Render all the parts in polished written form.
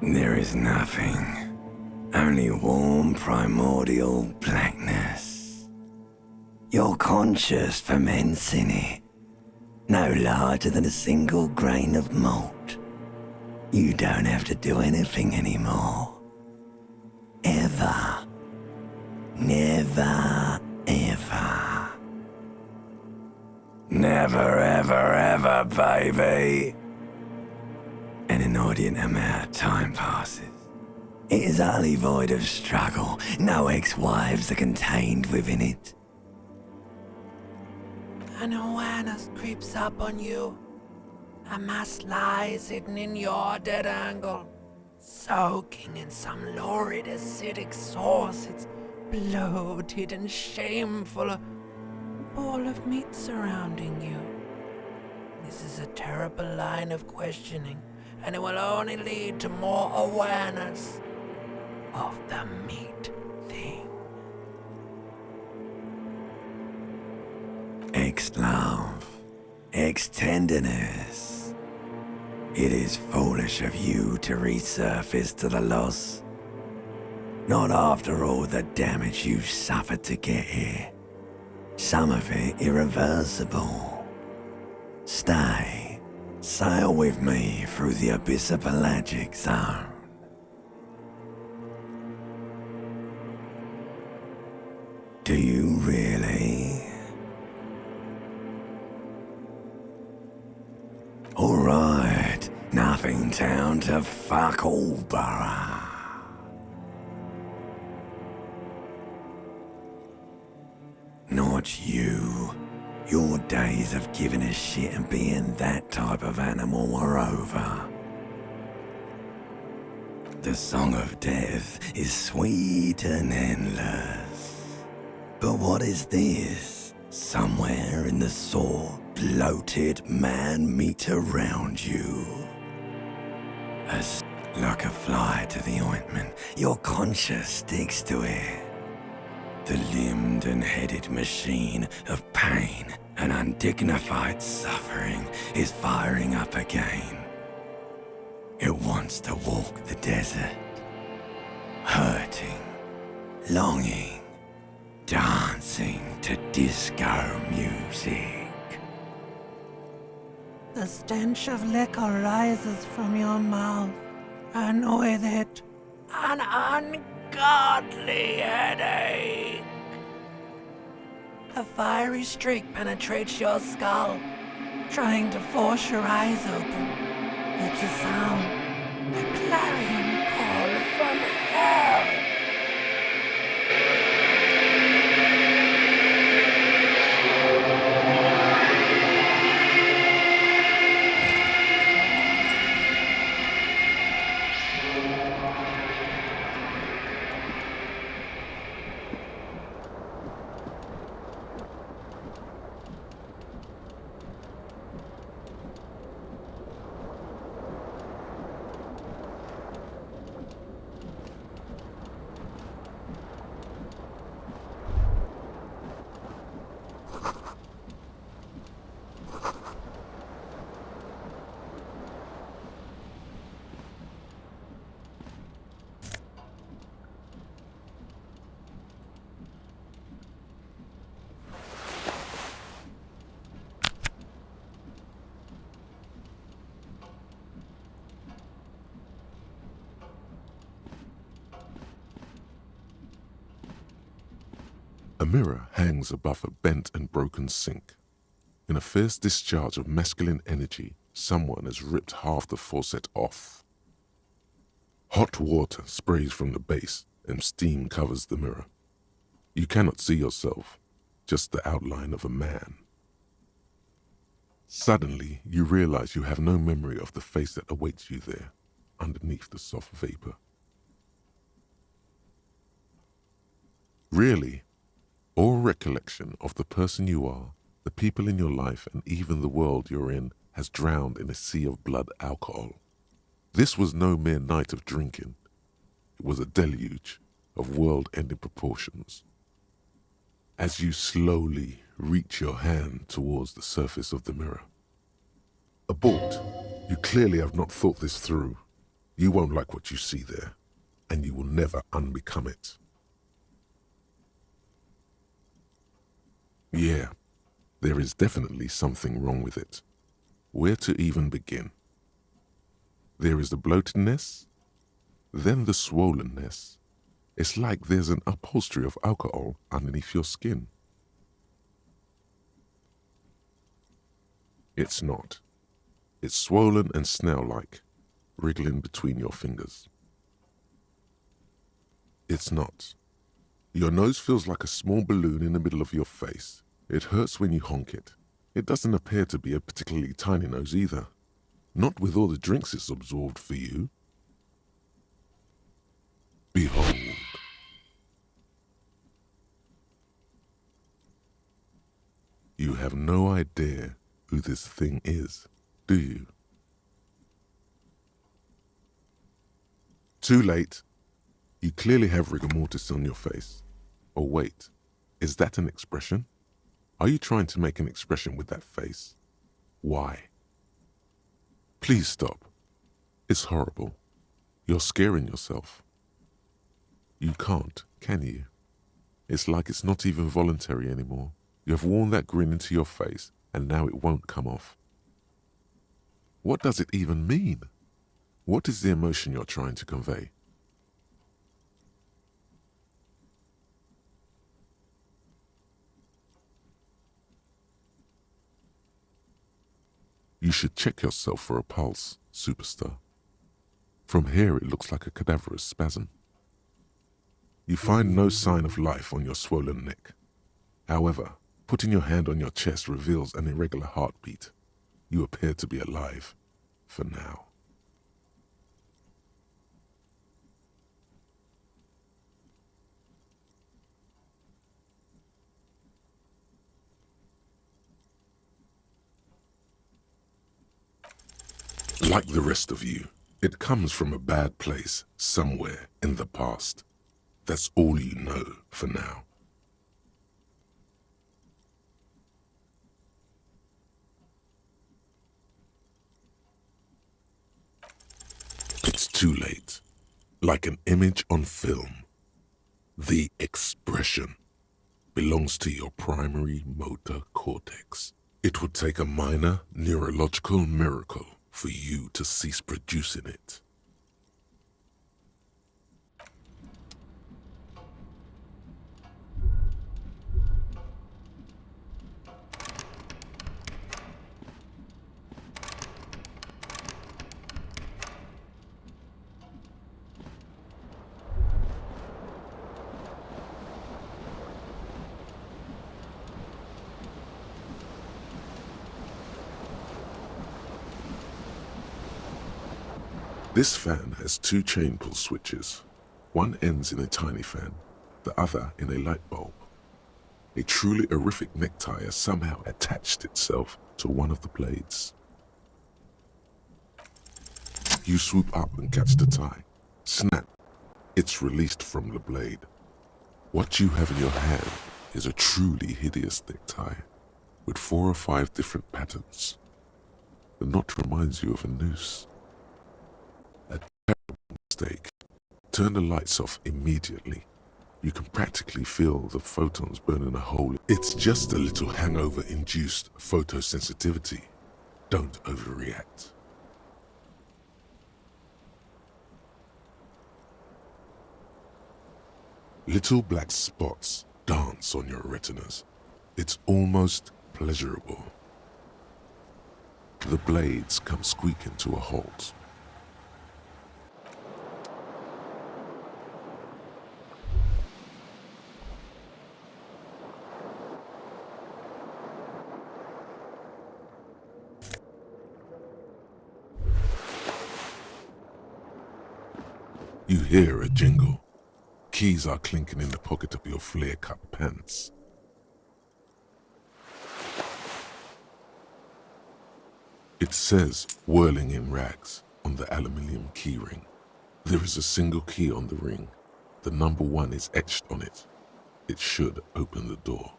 There is nothing. Only warm primordial blackness. Your conscious ferments in it, no larger than a single grain of malt. You don't have to do anything anymore. Ever. Never, ever. Never, ever, ever, baby. An inordinate amount of time passes. It is utterly void of struggle. No ex-wives are contained within it. An awareness creeps up on you. A mass lies hidden in your dead angle, soaking in some lurid acidic sauce. It's bloated and shameful, a ball of meat surrounding you. This is a terrible line of questioning, and it will only lead to more awareness of the meat thing. Ex-love, ex-tenderness. It is foolish of you to resurface to the loss. Not after all the damage you've suffered to get here. Some of it irreversible. Stay. Sail with me through the abyss of pelagic zone. Do you really? Alright, nothing down to fuck all, borough. Not you. Your days of giving a shit and being that type of animal are over. The song of death is sweet and endless. But what is this? Somewhere in the sore, bloated man meat around you. Like a fly to the ointment, your conscience sticks to it. The limbed and headed machine of pain and undignified suffering is firing up again. It wants to walk the desert, hurting, longing, dancing to disco music. The stench of liquor rises from your mouth, and with it, an ungodly headache. A fiery streak penetrates your skull, trying to force your eyes open. It's a sound, a clarion call from hell. A mirror hangs above a bent and broken sink. In a fierce discharge of masculine energy, someone has ripped half the faucet off. Hot water sprays from the base and steam covers the mirror. You cannot see yourself, just the outline of a man. Suddenly, you realize you have no memory of the face that awaits you there, underneath the soft vapor. Really, all recollection of the person you are, the people in your life, and even the world you're in has drowned in a sea of blood alcohol. This was no mere night of drinking. It was a deluge of world-ending proportions. As you slowly reach your hand towards the surface of the mirror. Abort. You clearly have not thought this through. You won't like what you see there, and you will never unbecome it. Yeah, there is definitely something wrong with it. Where to even begin? There is the bloatedness, then the swollenness. It's like there's an upholstery of alcohol underneath your skin. It's not. It's swollen and snail-like, wriggling between your fingers. It's not. Your nose feels like a small balloon in the middle of your face. It hurts when you honk it. It doesn't appear to be a particularly tiny nose either. Not with all the drinks it's absorbed for you. Behold. You have no idea who this thing is, do you? Too late. You clearly have rigor mortis on your face. Oh wait, is that an expression? Are you trying to make an expression with that face? Why? Please stop. It's horrible. You're scaring yourself. You can't, can you? It's like it's not even voluntary anymore. You have worn that grin into your face, and now it won't come off. What does it even mean? What is the emotion you're trying to convey? You should check yourself for a pulse, superstar. From here it looks like a cadaverous spasm. You find no sign of life on your swollen neck. However, putting your hand on your chest reveals an irregular heartbeat. You appear to be alive, for now. Like the rest of you, it comes from a bad place somewhere in the past. That's all you know for now. It's too late. Like an image on film. The expression belongs to your primary motor cortex. It would take a minor neurological miracle for you to cease producing it. This fan has two chain pull switches. One ends in a tiny fan, the other in a light bulb. A truly horrific necktie has somehow attached itself to one of the blades. You swoop up and catch the tie. Snap! It's released from the blade. What you have in your hand is a truly hideous necktie with 4 or 5 different patterns. The knot reminds you of a noose. A terrible mistake. Turn the lights off immediately. You can practically feel the photons burning a hole. It's just a little hangover-induced photosensitivity. Don't overreact. Little black spots dance on your retinas. It's almost pleasurable. The blades come squeaking to a halt. You hear a jingle. Keys are clinking in the pocket of your flare-cut pants. It says "whirling in rags" on the aluminium keyring. There is a single key on the ring. The number 1 is etched on it. It should open the door.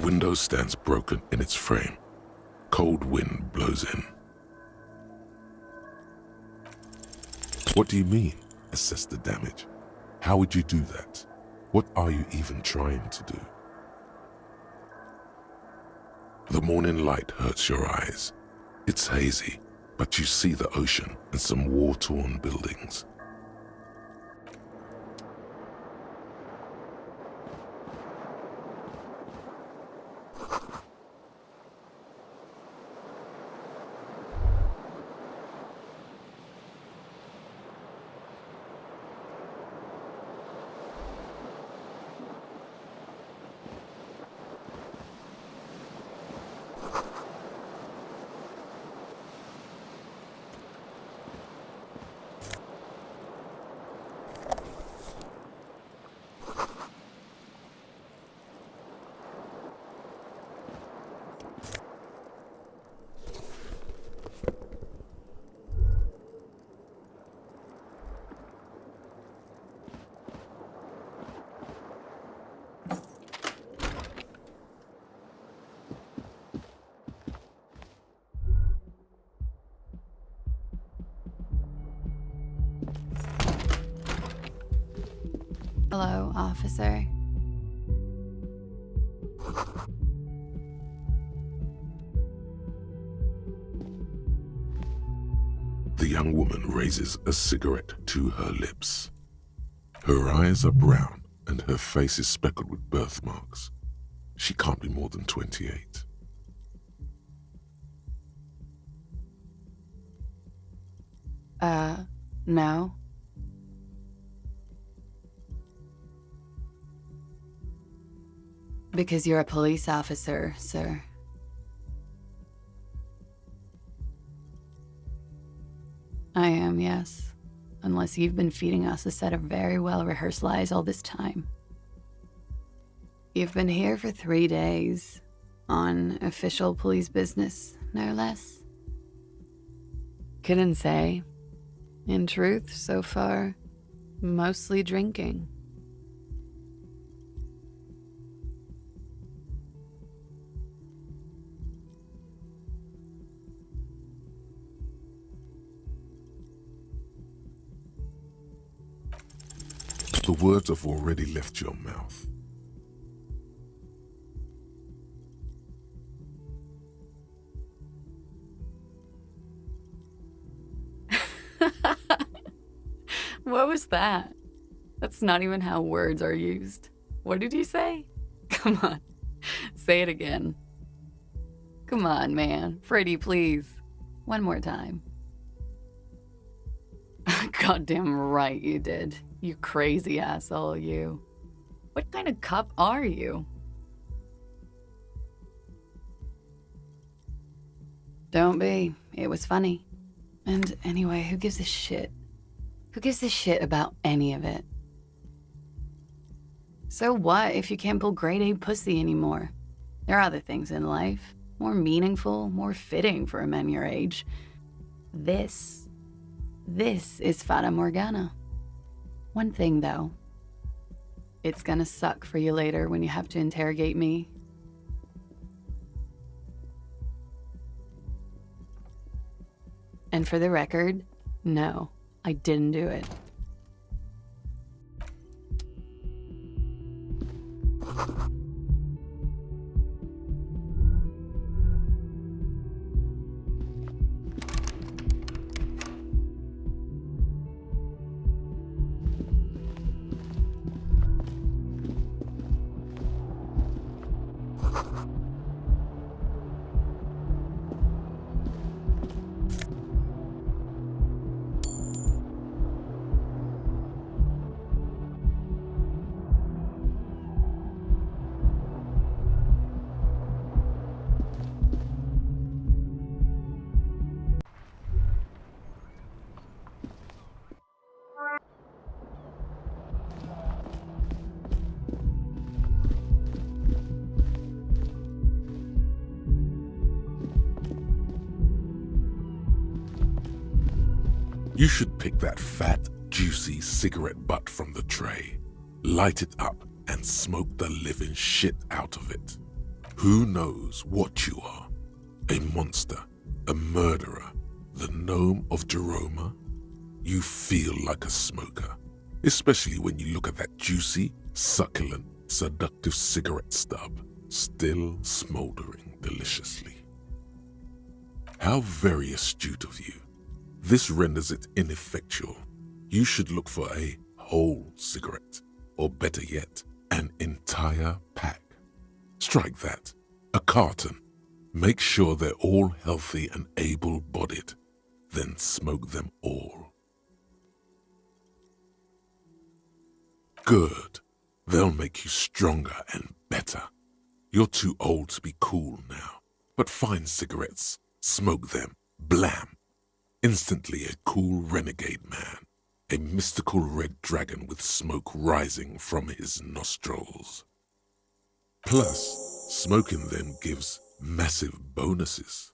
window stands broken in its frame. Cold wind blows in. What do you mean, assess the damage? How would you do that? What are you even trying to do? The morning light hurts your eyes. It's hazy, but you see the ocean and some war-torn buildings. Hello, officer. The young woman raises a cigarette to her lips. Her eyes are brown and her face is speckled with birthmarks. She can't be more than 28. No. Because you're a police officer, sir. I am, yes. Unless you've been feeding us a set of very well-rehearsed lies all this time. You've been here for 3 days, on official police business, no less. Couldn't say. In truth, so far, mostly drinking. The words have already left your mouth. What was that? That's not even how words are used. What did you say? Come on, say it again. Come on, man. Pretty, please. One more time. Goddamn right you did. You crazy asshole, you. What kind of cop are you? Don't be. It was funny. And anyway, who gives a shit? Who gives a shit about any of it? So what if you can't pull grade A pussy anymore? There are other things in life, more meaningful, more fitting for a man your age. This is Fata Morgana. One thing though, it's gonna suck for you later when you have to interrogate me. And for the record, no, I didn't do it. You should pick that fat, juicy cigarette butt from the tray, light it up, and smoke the living shit out of it. Who knows what you are? A monster, a murderer, the gnome of Jeroma? You feel like a smoker, especially when you look at that juicy, succulent, seductive cigarette stub, still smoldering deliciously. How very astute of you. This renders it ineffectual. You should look for a whole cigarette, or better yet, an entire pack. Strike that, a carton. Make sure they're all healthy and able-bodied, then smoke them all. Good. They'll make you stronger and better. You're too old to be cool now, but find cigarettes, smoke them, blam. Instantly a cool renegade man, a mystical red dragon with smoke rising from his nostrils. Plus, smoking them gives massive bonuses.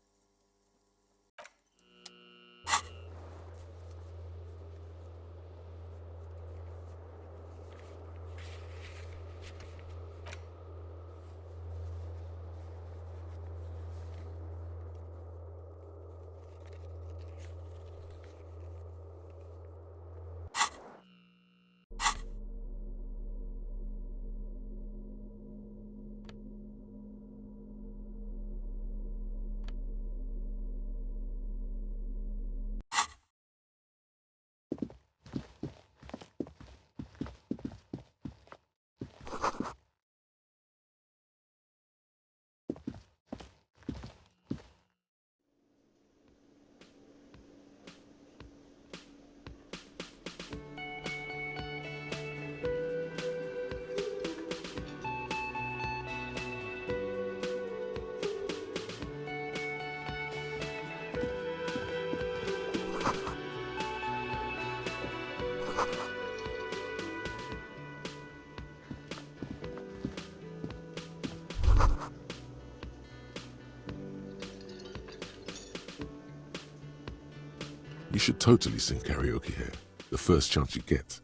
You should totally sing karaoke here, the first chance you get.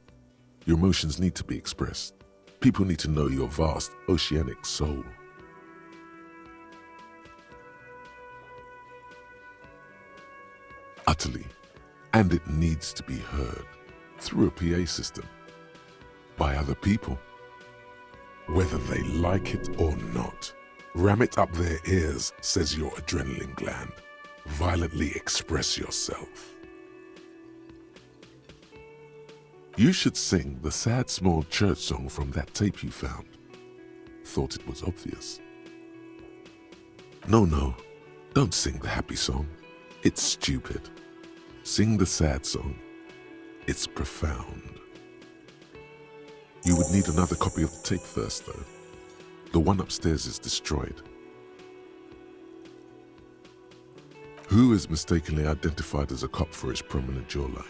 Your emotions need to be expressed. People need to know your vast, oceanic soul. Utterly. And it needs to be heard through a PA system. By other people. Whether they like it or not. Ram it up their ears, says your adrenaline gland. Violently express yourself. You should sing the sad small church song from that tape you found. Thought it was obvious. No, don't sing the happy song. It's stupid. Sing the sad song. It's profound. You would need another copy of the tape first, though. The one upstairs is destroyed. Who is mistakenly identified as a cop for his prominent jawline?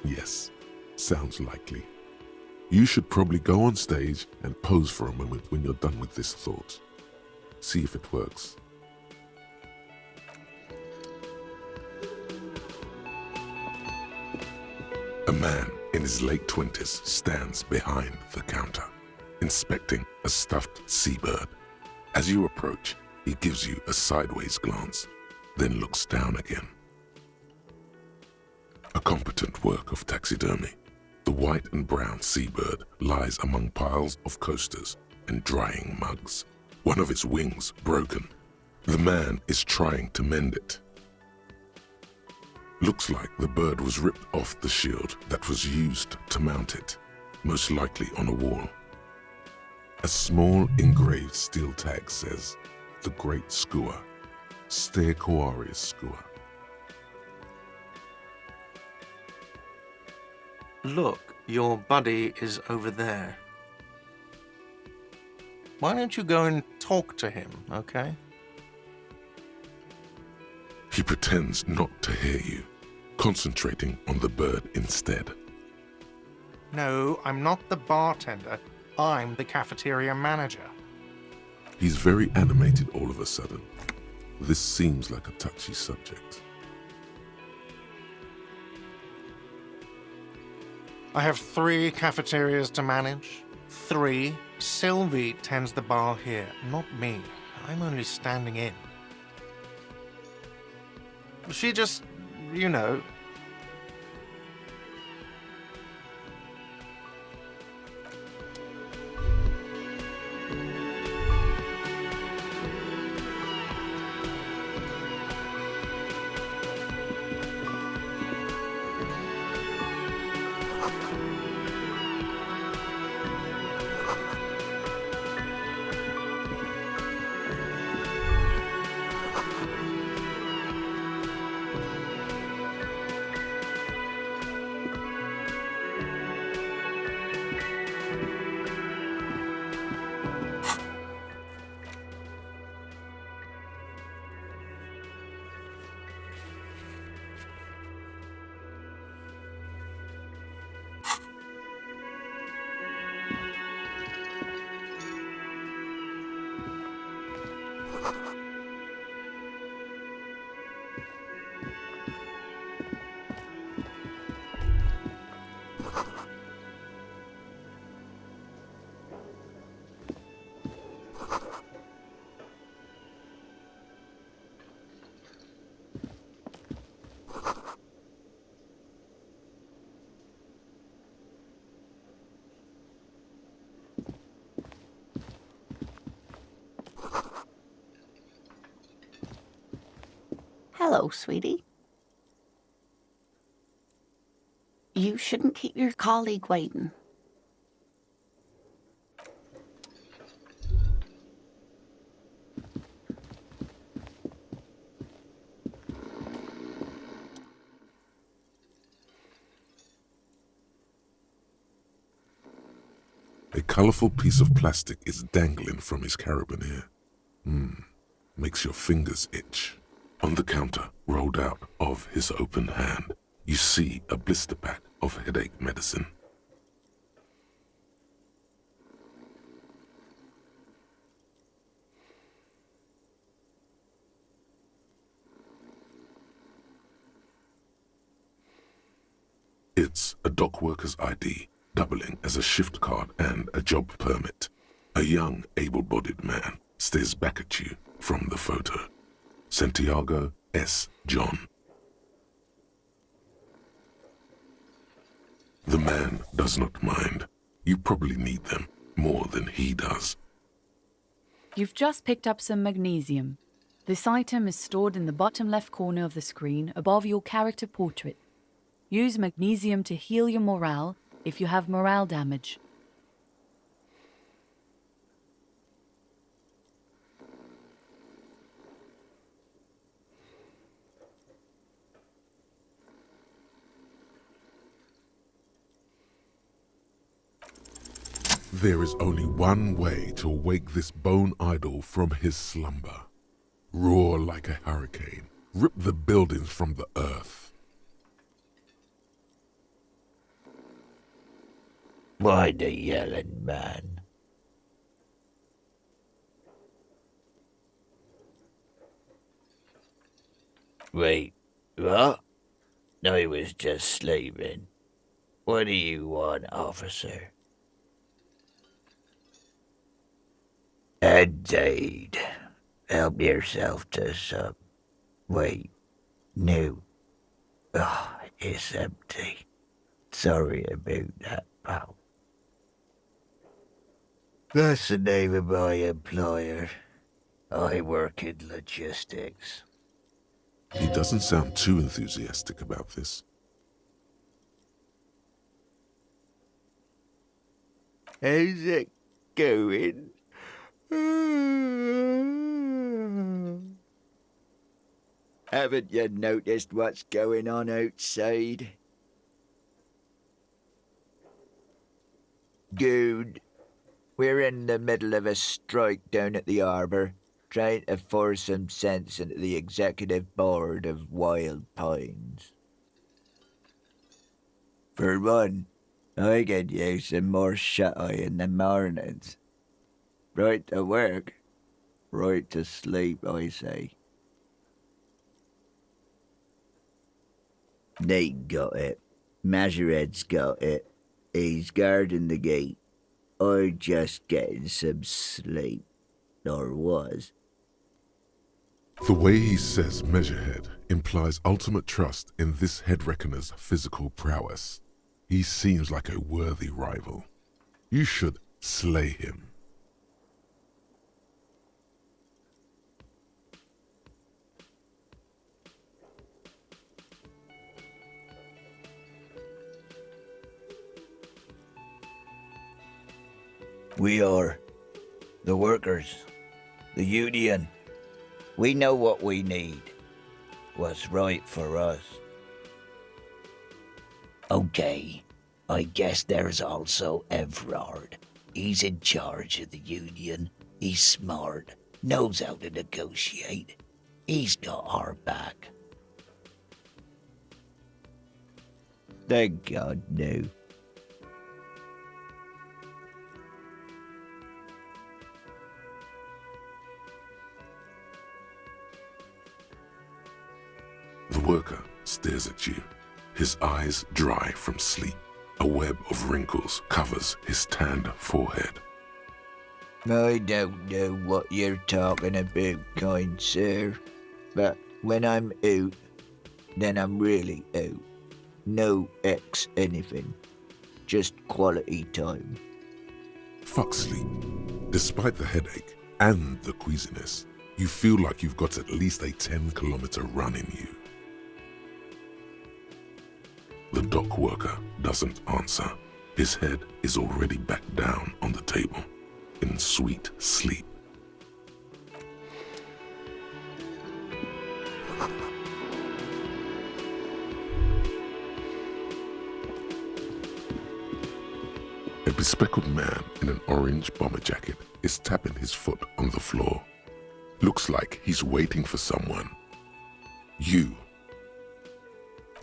Yes. Sounds likely. You should probably go on stage and pose for a moment when you're done with this thought. See if it works. A man in his late 20s stands behind the counter, inspecting a stuffed seabird. As you approach, he gives you a sideways glance, then looks down again. A competent work of taxidermy. The white and brown seabird lies among piles of coasters and drying mugs. One of its wings broken. The man is trying to mend it. Looks like the bird was ripped off the shield that was used to mount it, most likely on a wall. A small engraved steel tag says, "The Great Skua, Ste Koari's Skua." Look, your buddy is over there. Why don't you go and talk to him, okay? He pretends not to hear you, concentrating on the bird instead. No, I'm not the bartender. I'm the cafeteria manager. He's very animated all of a sudden. This seems like a touchy subject. I have 3 cafeterias to manage. 3. Sylvie tends the bar here, not me. I'm only standing in. She just, you know... Hello, sweetie. You shouldn't keep your colleague waiting. A colourful piece of plastic is dangling from his carabiner. Makes your fingers itch. On the counter, rolled out of his open hand, you see a blister pack of headache medicine. It's a dock worker's ID, doubling as a shift card and a job permit. A young, able-bodied man stares back at you from the photo. Santiago S. John. The man does not mind. You probably need them more than he does. You've just picked up some magnesium. This item is stored in the bottom left corner of the screen above your character portrait. Use magnesium to heal your morale if you have morale damage. There is only one way to awake this bone idol from his slumber. Roar like a hurricane. Rip the buildings from the earth. Why the yelling, man? Wait, what? I was just sleeping. What do you want, officer? Indeed. Help yourself to some. Wait, no. Oh, it's empty. Sorry about that, pal. That's the name of my employer. I work in logistics. He doesn't sound too enthusiastic about this. How's it going? Haven't you noticed what's going on outside? Good. We're in the middle of a strike down at the harbour, trying to force some sense into the executive board of Wild Pines. For one, I could use some more shut-eye in the mornings. Right to work, right to sleep, I say. Nate got it. Majoret's got it. He's guarding the gate. I'm just getting some sleep. Or was. The way he says measurehead implies ultimate trust in this head reckoner's physical prowess. He seems like a worthy rival. You should slay him. We are the workers, the union. We know what we need, what's right for us. Okay, I guess there's also Everard. He's in charge of the union. He's smart, knows how to negotiate. He's got our back. Thank God, no. The worker stares at you, his eyes dry from sleep. A web of wrinkles covers his tanned forehead. I don't know what you're talking about, kind sir. But when I'm out, then I'm really out. No X anything. Just quality time. Fuck sleep. Despite the headache and the queasiness, you feel like you've got at least a 10-kilometer run in you. The dock worker doesn't answer. His head is already back down on the table, in sweet sleep. A bespectacled man in an orange bomber jacket is tapping his foot on the floor. Looks like he's waiting for someone. You.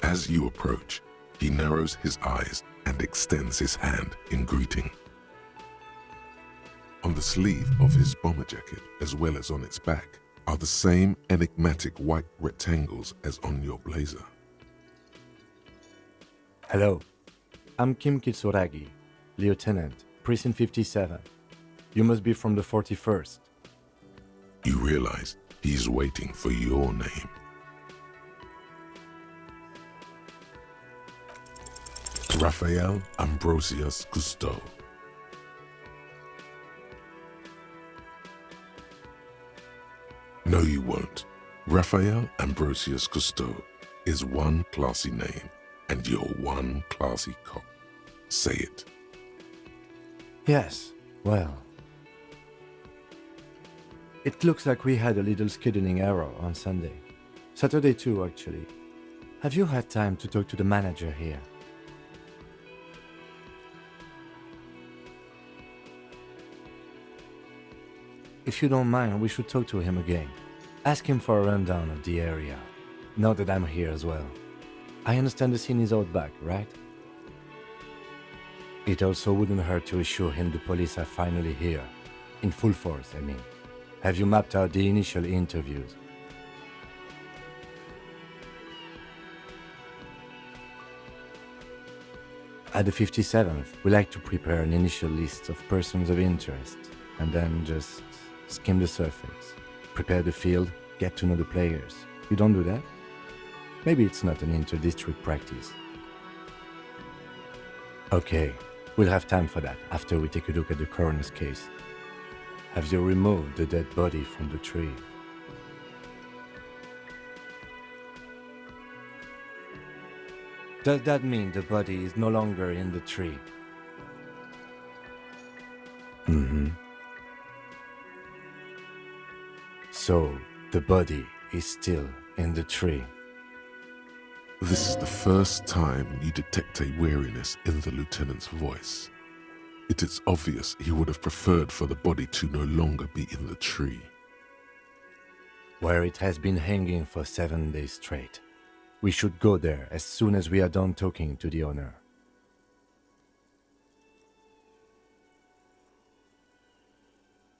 As you approach, he narrows his eyes and extends his hand in greeting. On the sleeve of his bomber jacket, as well as on its back, are the same enigmatic white rectangles as on your blazer. Hello, I'm Kim Kitsuragi, Lieutenant, Precinct 57. You must be from the 41st. You realize he's waiting for your name. Raphael Ambrosius Cousteau. No, you won't. Raphael Ambrosius Cousteau is one classy name, and you're one classy cop. Say it. Yes, well. It looks like we had a little scheduling error on Sunday. Saturday too, actually. Have you had time to talk to the manager here? If you don't mind, we should talk to him again. Ask him for a rundown of the area. Now that I'm here as well. I understand the scene is out back, right? It also wouldn't hurt to assure him the police are finally here. In full force, I mean. Have you mapped out the initial interviews? At the 57th, we like to prepare an initial list of persons of interest, and then just skim the surface. Prepare the field, get to know the players. You don't do that? Maybe it's not an inter-district practice. Okay, we'll have time for that after we take a look at the coroner's case. Have you removed the dead body from the tree? Does that mean the body is no longer in the tree? Mm-hmm. So, the body is still in the tree. This is the first time you detect a weariness in the lieutenant's voice. It is obvious he would have preferred for the body to no longer be in the tree. Where it has been hanging for 7 days straight. We should go there as soon as we are done talking to the owner.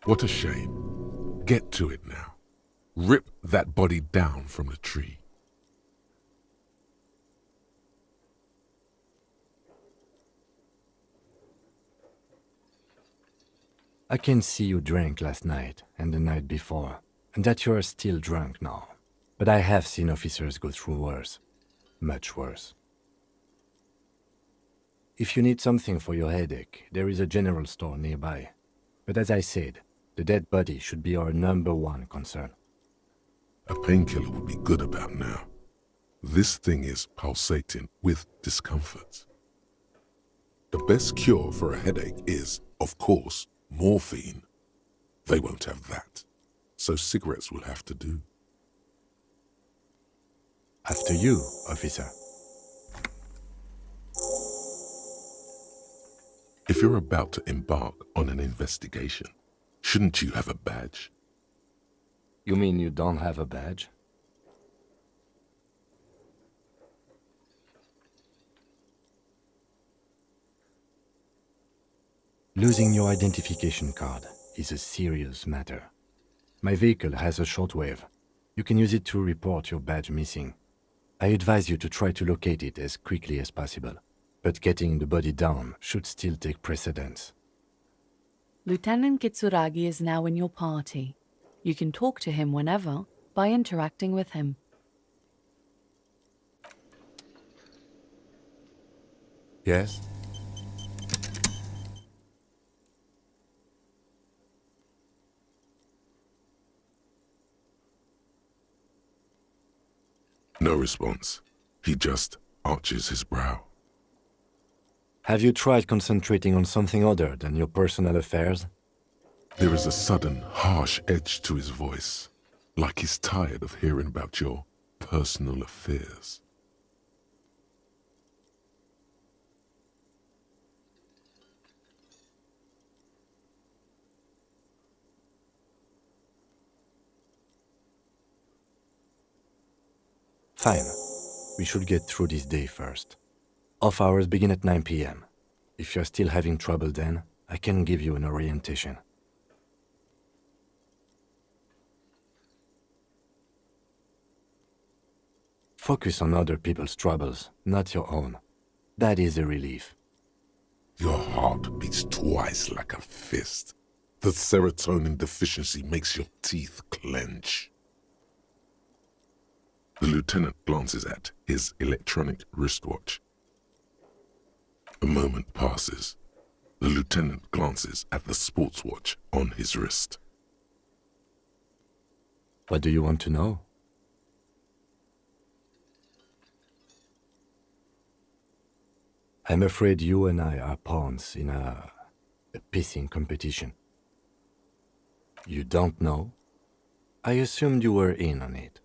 What a shame. Get to it now. Rip that body down from the tree. I can see you drank last night and the night before. and that you are still drunk now. But I have seen officers go through worse. Much worse. If you need something for your headache, there is a general store nearby. But as I said, the dead body should be our #1 concern. A painkiller would be good about now. This thing is pulsating with discomfort. The best cure for a headache is, of course, morphine. They won't have that, so cigarettes will have to do. After you, officer. If you're about to embark on an investigation, shouldn't you have a badge? You mean you don't have a badge? Losing your identification card is a serious matter. My vehicle has a shortwave. You can use it to report your badge missing. I advise you to try to locate it as quickly as possible, but getting the body down should still take precedence. Lieutenant Kitsuragi is now in your party. You can talk to him whenever by interacting with him. Yes? No response. He just arches his brow. Have you tried concentrating on something other than your personal affairs? There is a sudden, harsh edge to his voice, like he's tired of hearing about your personal affairs. Fine. We should get through this day first. Off hours begin at 9 p.m. If you're still having trouble then, I can give you an orientation. Focus on other people's troubles, not your own. That is a relief. Your heart beats twice like a fist. The serotonin deficiency makes your teeth clench. The lieutenant glances at his electronic wristwatch. A moment passes. The lieutenant glances at the sports watch on his wrist. What do you want to know? I'm afraid you and I are pawns in a pissing competition. You don't know? I assumed you were in on it.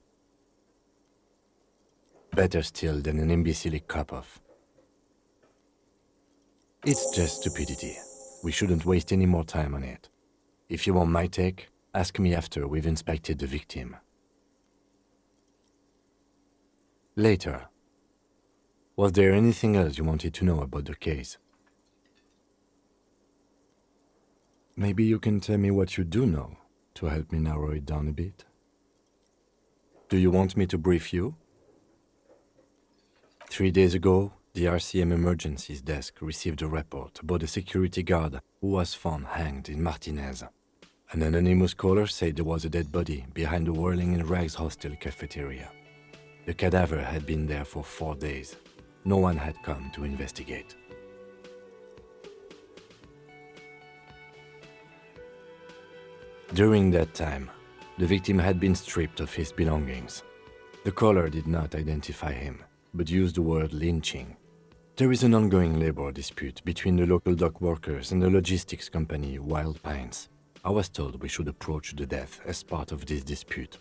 Better still than an imbecile cop-off. It's just stupidity. We shouldn't waste any more time on it. If you want my take, ask me after we've inspected the victim. Later. Was there anything else you wanted to know about the case? Maybe you can tell me what you do know to help me narrow it down a bit. Do you want me to brief you? 3 days ago, the RCM Emergencies Desk received a report about a security guard who was found hanged in Martinez. An anonymous caller said there was a dead body behind the Whirling in Rags hostel cafeteria. The cadaver had been there for 4 days. No one had come to investigate. During that time, the victim had been stripped of his belongings. The caller did not identify him, but used the word lynching. There is an ongoing labor dispute between the local dock workers and the logistics company Wild Pines. I was told we should approach the death as part of this dispute.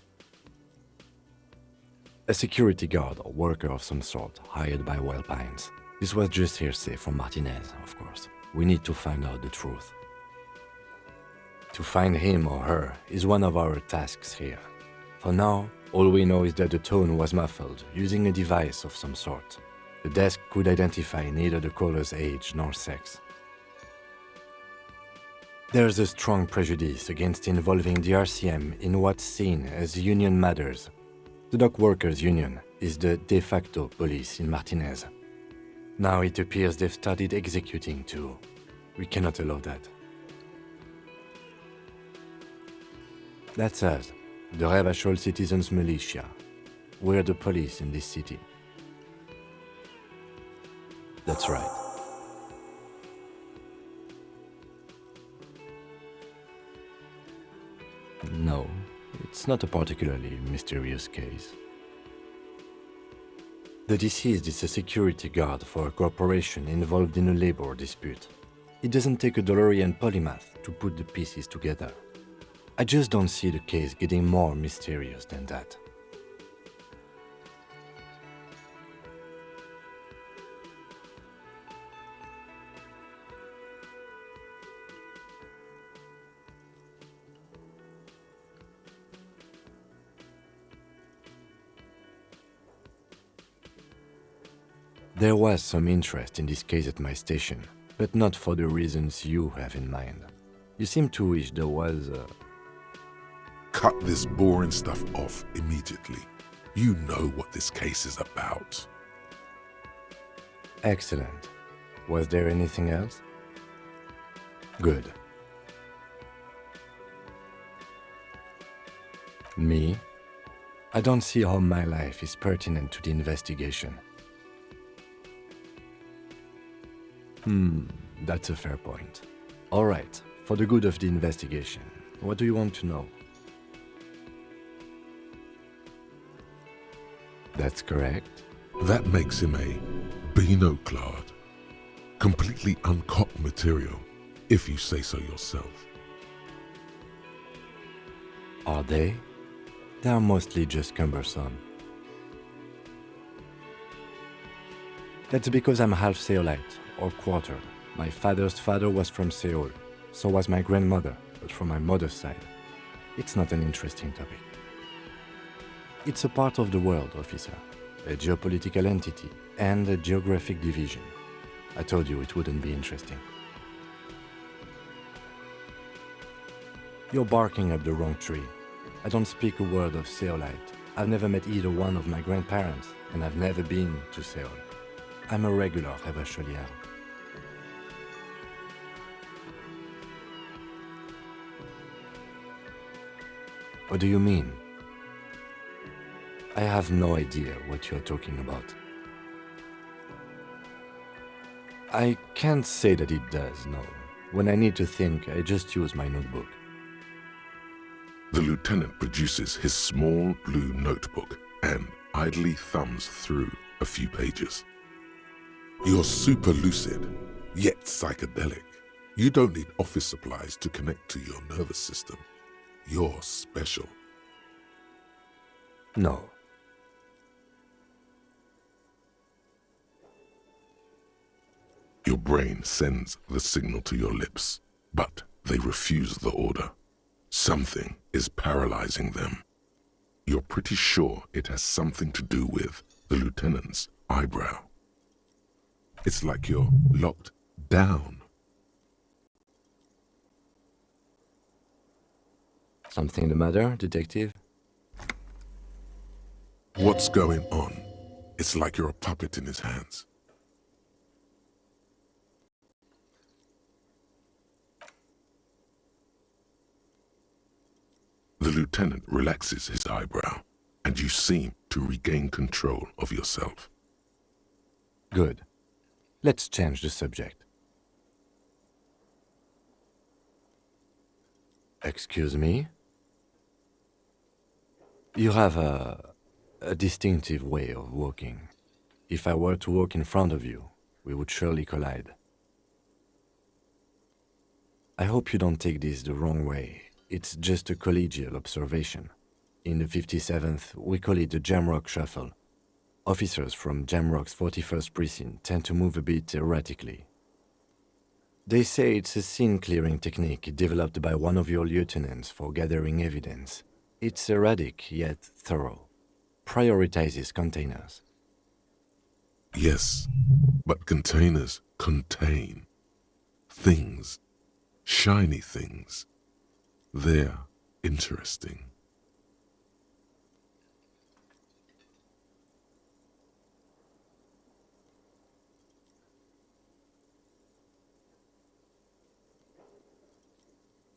A security guard or worker of some sort hired by Wild Pines. This was just hearsay from Martinez, of course. We need to find out the truth. To find him or her is one of our tasks here. For now, all we know is that the tone was muffled, using a device of some sort. The desk could identify neither the caller's age nor sex. There's a strong prejudice against involving the RCM in what's seen as union matters. The dock workers' union is the de facto police in Martinez. Now it appears they've started executing too. We cannot allow that. That's us. The Revachol Citizens Militia. We're the police in this city. That's right. No, it's not a particularly mysterious case. The deceased is a security guard for a corporation involved in a labor dispute. It doesn't take a DeLorean polymath to put the pieces together. I just don't see the case getting more mysterious than that. There was some interest in this case at my station, but not for the reasons you have in mind. You seem to wish there was Cut this boring stuff off immediately. You know what this case is about. Excellent. Was there anything else? Good. Me? I don't see how my life is pertinent to the investigation. That's a fair point. All right, for the good of the investigation, what do you want to know? That's correct. That makes him a Beano-clad, completely uncocked material, if you say so yourself. Are they? They are mostly just cumbersome. That's because I'm half Seolite, or quarter. My father's father was from Seoul, so was my grandmother, but from my mother's side. It's not an interesting topic. It's a part of the world, officer. A geopolitical entity and a geographic division. I told you it wouldn't be interesting. You're barking up the wrong tree. I don't speak a word of Seolite. I've never met either one of my grandparents, and I've never been to Seoul. I'm a regular Revacholien. What do you mean? I have no idea what you're talking about. I can't say that it does, no. When I need to think, I just use my notebook. The lieutenant produces his small blue notebook and idly thumbs through a few pages. You're super lucid, yet psychedelic. You don't need office supplies to connect to your nervous system. You're special. No. Your brain sends the signal to your lips, but they refuse the order. Something is paralyzing them. You're pretty sure it has something to do with the lieutenant's eyebrow. It's like you're locked down. Something the matter, detective? What's going on? It's like you're a puppet in his hands. The lieutenant relaxes his eyebrow, and you seem to regain control of yourself. Good. Let's change the subject. Excuse me? You have a distinctive way of walking. If I were to walk in front of you, we would surely collide. I hope you don't take this the wrong way. It's just a collegial observation. In the 57th, we call it the Jamrock Shuffle. Officers from Jamrock's 41st Precinct tend to move a bit erratically. They say it's a scene-clearing technique developed by one of your lieutenants for gathering evidence. It's erratic, yet thorough. Prioritizes containers. Yes, but containers contain things, shiny things. They're interesting.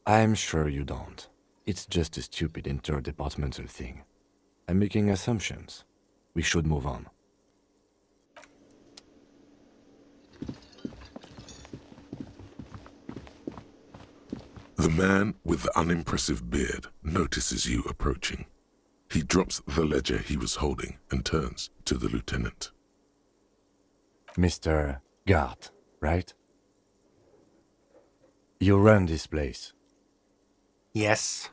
I'm sure you don't. It's just a stupid interdepartmental thing. I'm making assumptions. We should move on. The man with the unimpressive beard notices you approaching. He drops the ledger he was holding and turns to the lieutenant. Mr. Gart, right? You run this place. Yes.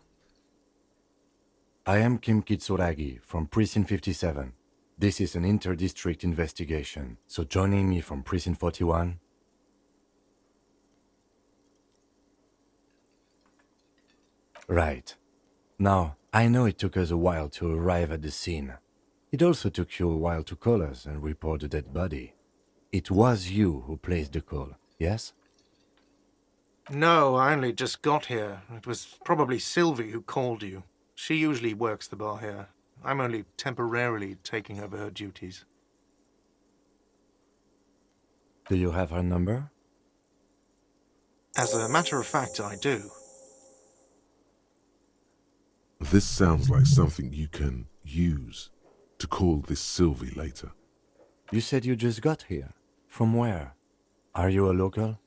I am Kim Kitsuragi from Precinct 57. This is an inter-district investigation, so joining me from Precinct 41... Right. Now, I know it took us a while to arrive at the scene. It also took you a while to call us and report the dead body. It was you who placed the call, yes? No, I only just got here. It was probably Sylvie who called you. She usually works the bar here. I'm only temporarily taking over her duties. Do you have her number? As a matter of fact, I do. This sounds like something you can use to call this Sylvie later. You said you just got here. From where? Are you a local?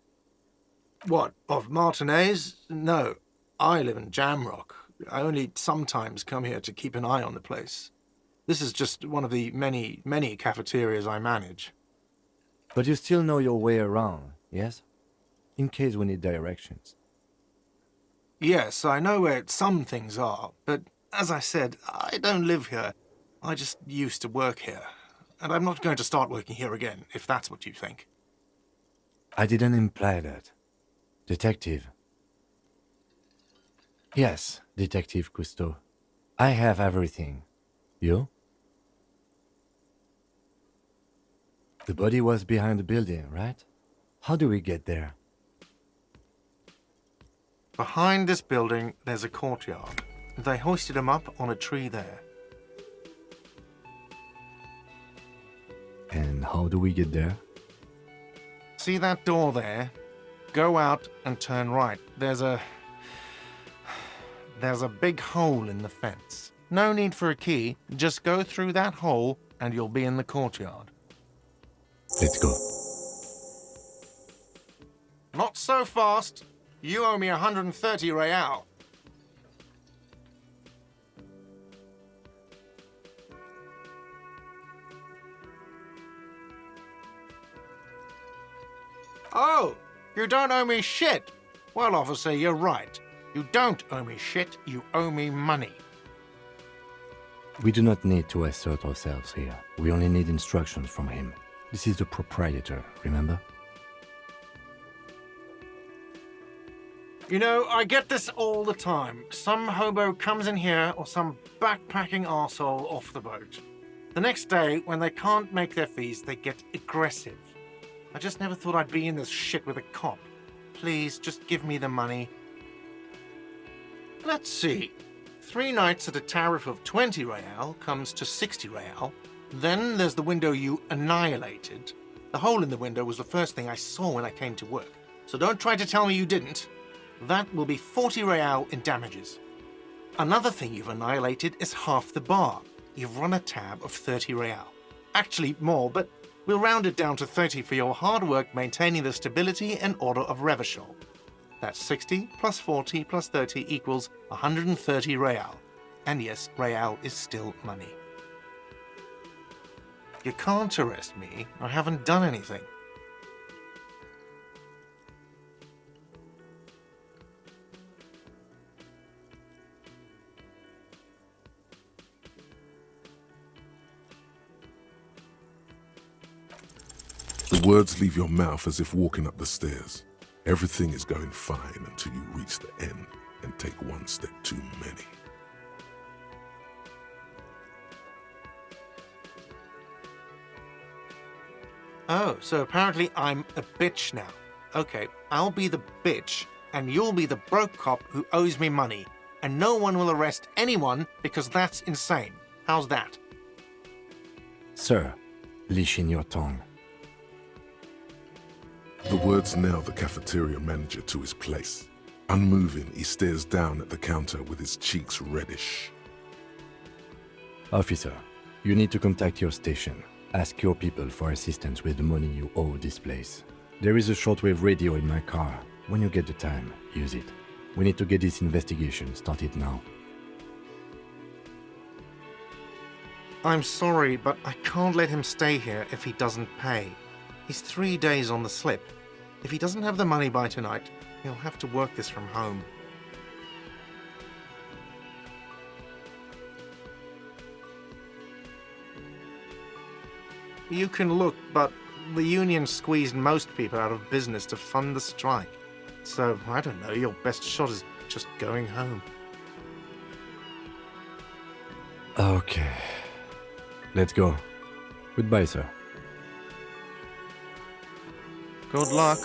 What, of Martinez? No, I live in Jamrock. I only sometimes come here to keep an eye on the place. This is just one of the many cafeterias I manage. But you still know your way around, yes? In case we need directions. Yes, I know where some things are, but as I said, I don't live here. I just used to work here. And I'm not going to start working here again, if that's what you think. I didn't imply that. Detective. Yes, Detective Cousteau. I have everything. You? The body was behind the building, right? How do we get there? Behind this building, there's a courtyard. They hoisted him up on a tree there. And how do we get there? See that door there? Go out and turn right. There's a big hole in the fence. No need for a key. Just go through that hole and you'll be in the courtyard. Let's go. Not so fast. You owe me 130 real. Oh, you don't owe me shit. Well, officer, you're right. You don't owe me shit, you owe me money. We do not need to assert ourselves here. We only need instructions from him. This is the proprietor, remember? You know, I get this all the time. Some hobo comes in here or some backpacking arsehole off the boat. The next day, when they can't make their fees, they get aggressive. I just never thought I'd be in this shit with a cop. Please, just give me the money. Let's see. 3 nights at a tariff of 20 real comes to 60 real. Then there's the window you annihilated. The hole in the window was the first thing I saw when I came to work. So don't try to tell me you didn't. That will be 40 real in damages. Another thing you've annihilated is half the bar. You've run a tab of 30 real. Actually more, but we'll round it down to 30 for your hard work maintaining the stability and order of Revachol. That's 60 plus 40 plus 30 equals 130 real. And yes, real is still money. You can't arrest me. I haven't done anything. The words leave your mouth as if walking up the stairs. Everything is going fine until you reach the end and take one step too many. Oh, so apparently I'm a bitch now. Okay, I'll be the bitch, and you'll be the broke cop who owes me money, and no one will arrest anyone because that's insane. How's that? Sir, leash in your tongue. The words nail the cafeteria manager to his place. Unmoving, he stares down at the counter with his cheeks reddish. Officer, you need to contact your station. Ask your people for assistance with the money you owe this place. There is a shortwave radio in my car. When you get the time, use it. We need to get this investigation started now. I'm sorry, but I can't let him stay here if he doesn't pay. He's 3 days on the slip. If he doesn't have the money by tonight, he'll have to work this from home. You can look, but the union squeezed most people out of business to fund the strike. So, I don't know, your best shot is just going home. Okay. Let's go. Goodbye, sir. Good luck.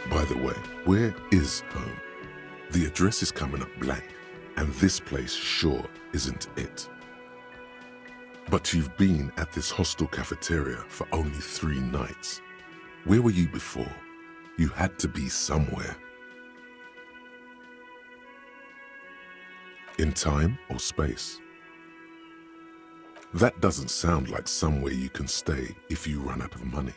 By the way, where is home? The address is coming up blank, and this place sure isn't it. But you've been at this hostel cafeteria for only 3 nights. Where were you before? You had to be somewhere. In time or space? That doesn't sound like somewhere you can stay if you run out of money.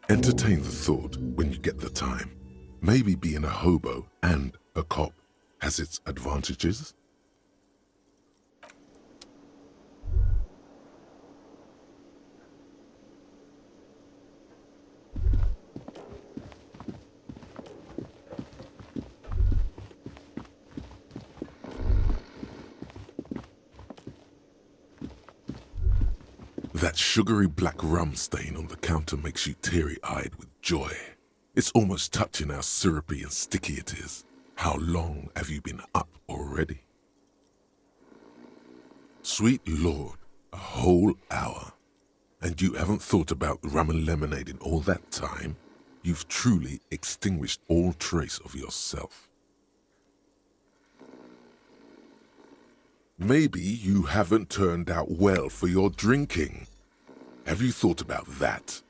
Entertain the thought when you get the time. Maybe being a hobo and a cop has its advantages. That sugary black rum stain on the counter makes you teary-eyed with joy. It's almost touching how syrupy and sticky it is. How long have you been up already? Sweet Lord, a whole hour. And you haven't thought about rum and lemonade in all that time? You've truly extinguished all trace of yourself. Maybe you haven't turned out well for your drinking. Have you thought about that?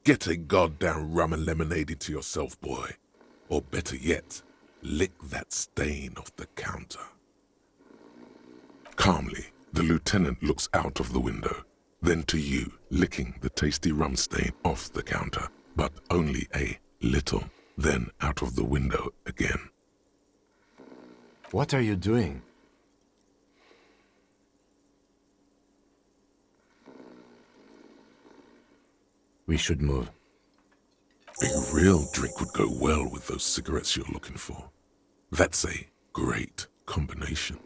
Get a goddamn rum and lemonade into yourself, boy. Or better yet, lick that stain off the counter. Calmly, the lieutenant looks out of the window, then to you, licking the tasty rum stain off the counter, but only a little, then out of the window again. What are you doing? We should move. A real drink would go well with those cigarettes you're looking for. That's a great combination.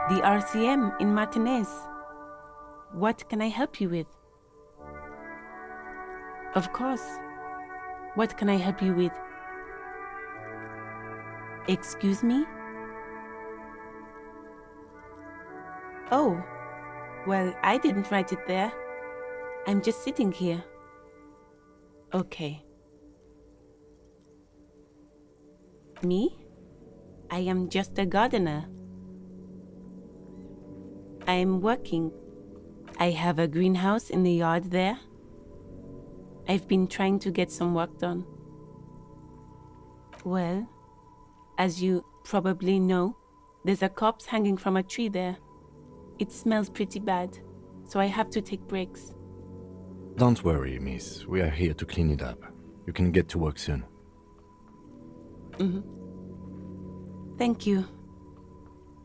The RCM in Martinez. What can I help you with? Of course. What can I help you with? Excuse me? Oh, well, I didn't write it there. I'm just sitting here. Okay. Me? I am just a gardener. I am working. I have a greenhouse in the yard there. I've been trying to get some work done. Well, as you probably know, there's a corpse hanging from a tree there. It smells pretty bad, so I have to take breaks. Don't worry, miss. We are here to clean it up. You can get to work soon. Thank you.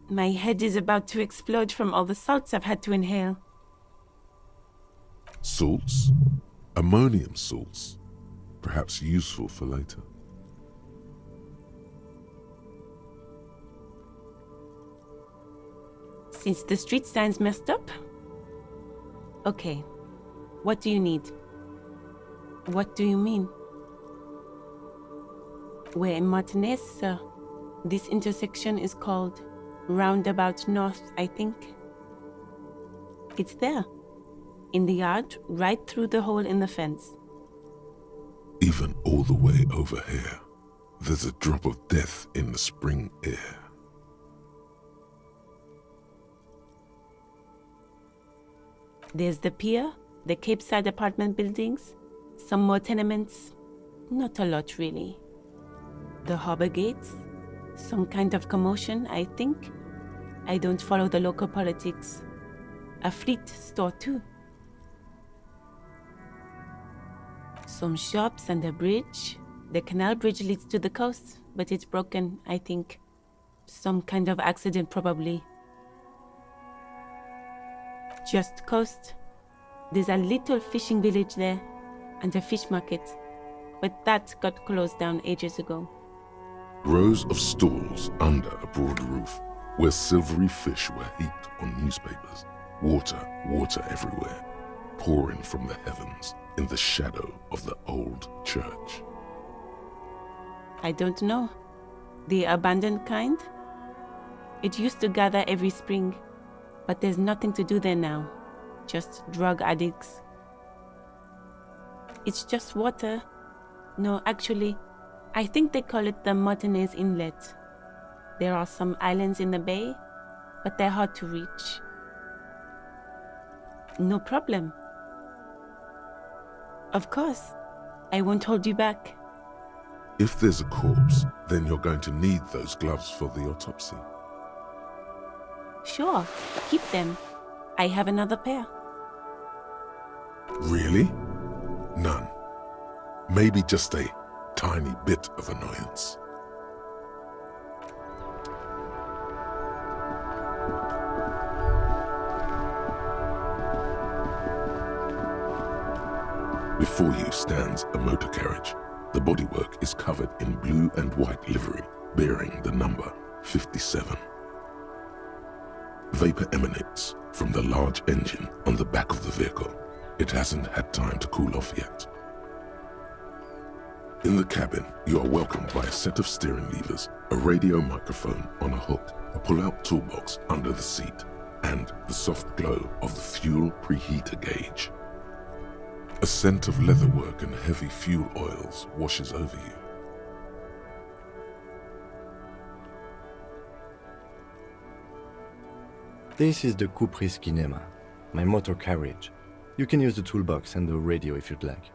My head is about to explode from all the salts I've had to inhale. Salts? Ammonium salts. Perhaps useful for later. Since the street sign's messed up? Okay. What do you need? What do you mean? We're in Martinez, sir. This intersection is called Roundabout North, I think. It's there. In the yard, right through the hole in the fence. Even all the way over here, there's a drop of death in the spring air. There's the pier, the Cape Side apartment buildings, some more tenements. Not a lot, really. The harbor gates, some kind of commotion, I think. I don't follow the local politics. A fleet store, too. Some shops and a bridge. The canal bridge leads to the coast, but it's broken, I think. Some kind of accident, probably. Just coast. There's a little fishing village there, and a fish market, but that got closed down ages ago. Rows of stalls under a broad roof, where silvery fish were heaped on newspapers. Water everywhere, pouring from the heavens in the shadow of the old church. I don't know. The abandoned kind? It used to gather every spring, but there's nothing to do there now. Just drug addicts. It's just water. No, actually, I think they call it the Martinez Inlet. There are some islands in the bay, but they're hard to reach. No problem. Of course, I won't hold you back. If there's a corpse, then you're going to need those gloves for the autopsy. Sure, keep them. I have another pair. Really? None. Maybe just a tiny bit of annoyance. Before you stands a motor carriage. The bodywork is covered in blue and white livery, bearing the number 57. Vapor emanates from the large engine on the back of the vehicle. It hasn't had time to cool off yet. In the cabin, you are welcomed by a set of steering levers, a radio microphone on a hook, a pull-out toolbox under the seat, and the soft glow of the fuel preheater gauge. A scent of leatherwork and heavy fuel oils washes over you. This is the Capris Kinema, my motor carriage. You can use the toolbox and the radio if you'd like.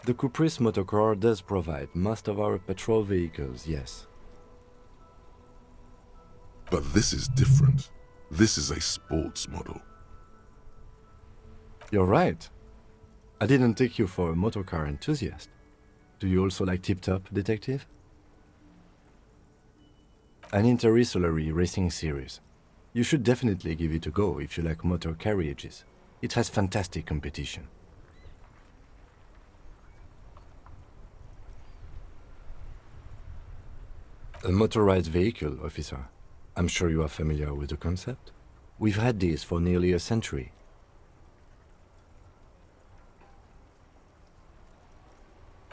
The Capris motorcar does provide most of our patrol vehicles, yes. But this is different. This is a sports model. You're right. I didn't take you for a motorcar enthusiast. Do you also like Tip Top, Detective? An interstellary racing series. You should definitely give it a go if you like motor carriages. It has fantastic competition. A motorized vehicle, officer. I'm sure you are familiar with the concept. We've had these for nearly a century.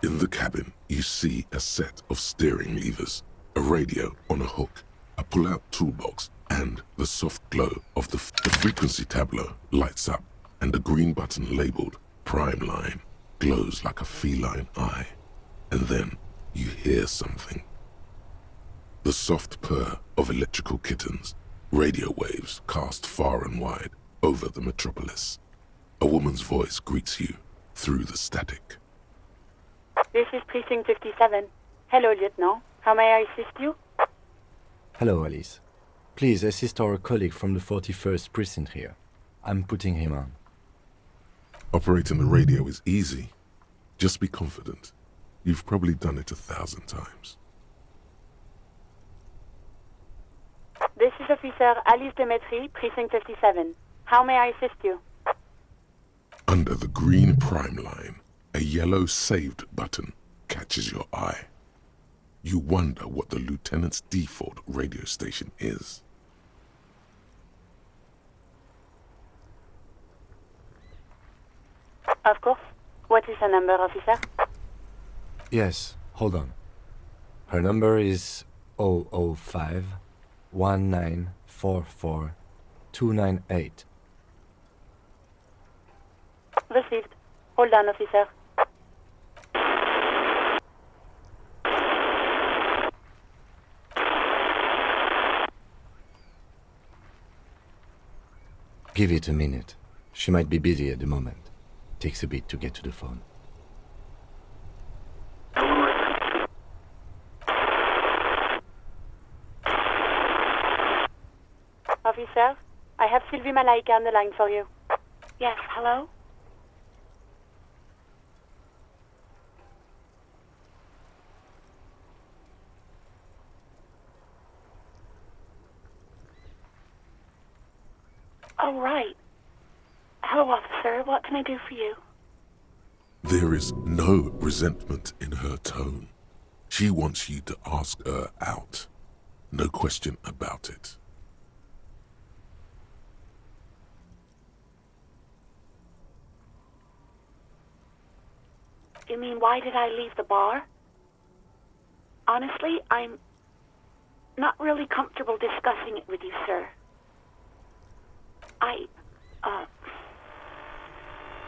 In the cabin, you see a set of steering levers, a radio on a hook, a pull-out toolbox, and the soft glow of the frequency tableau lights up, and a green button labeled Prime Line glows like a feline eye. And then you hear something. The soft purr of electrical kittens, radio waves cast far and wide over the metropolis. A woman's voice greets you through the static. This is Precinct 57. Hello, Lieutenant. How may I assist you? Hello, Alice. Please assist our colleague from the 41st Precinct here. I'm putting him on. Operating the radio is easy. Just be confident. You've probably done it 1,000 times. This is Officer Alice Demetri, Precinct 57. How may I assist you? Under the green Prime Line, a yellow Saved button catches your eye. You wonder what the lieutenant's default radio station is. Of course. What is the number, officer? Yes, hold on. Her number is 005 1944 298. Received. Hold on, officer. Give it a minute. She might be busy at the moment. Takes a bit to get to the phone. Officer, I have Sylvie Malaika on the line for you. Yes, hello? Oh, right. Hello, officer. What can I do for you? There is no resentment in her tone. She wants you to ask her out. No question about it. You mean, why did I leave the bar? Honestly, I'm not really comfortable discussing it with you, sir.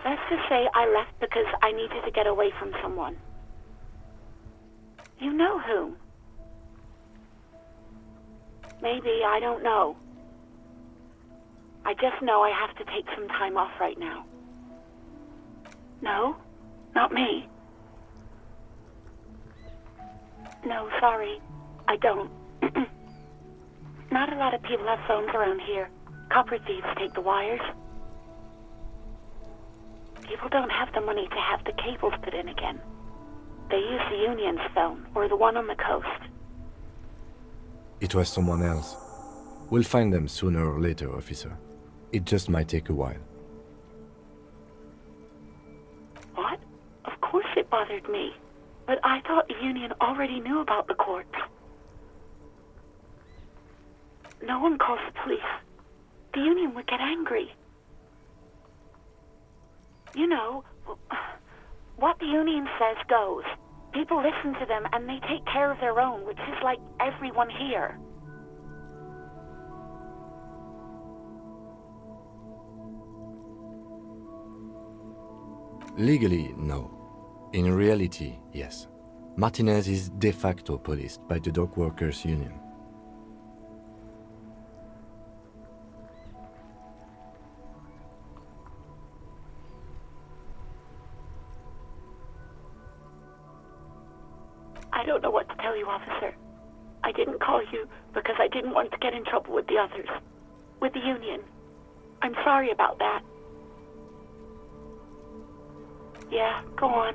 Let's just say I left because I needed to get away from someone. You know whom? Maybe, I don't know. I just know I have to take some time off right now. No, not me. No, sorry, I don't. Not a lot of people have phones around here. Copper thieves take the wires. People don't have the money to have the cables put in again. They use the Union's phone, or the one on the coast. It was someone else. We'll find them sooner or later, officer. It just might take a while. What? Of course it bothered me. But I thought the Union already knew about the corpse. No one calls the police. The Union would get angry. You know, what the Union says goes. People listen to them and they take care of their own, which is like everyone here. Legally, no. In reality, yes. Martinez is de facto policed by the Dock Workers Union. I don't know what to tell you, officer. I didn't call you because I didn't want to get in trouble with the others. With the Union. I'm sorry about that. Yeah, go on.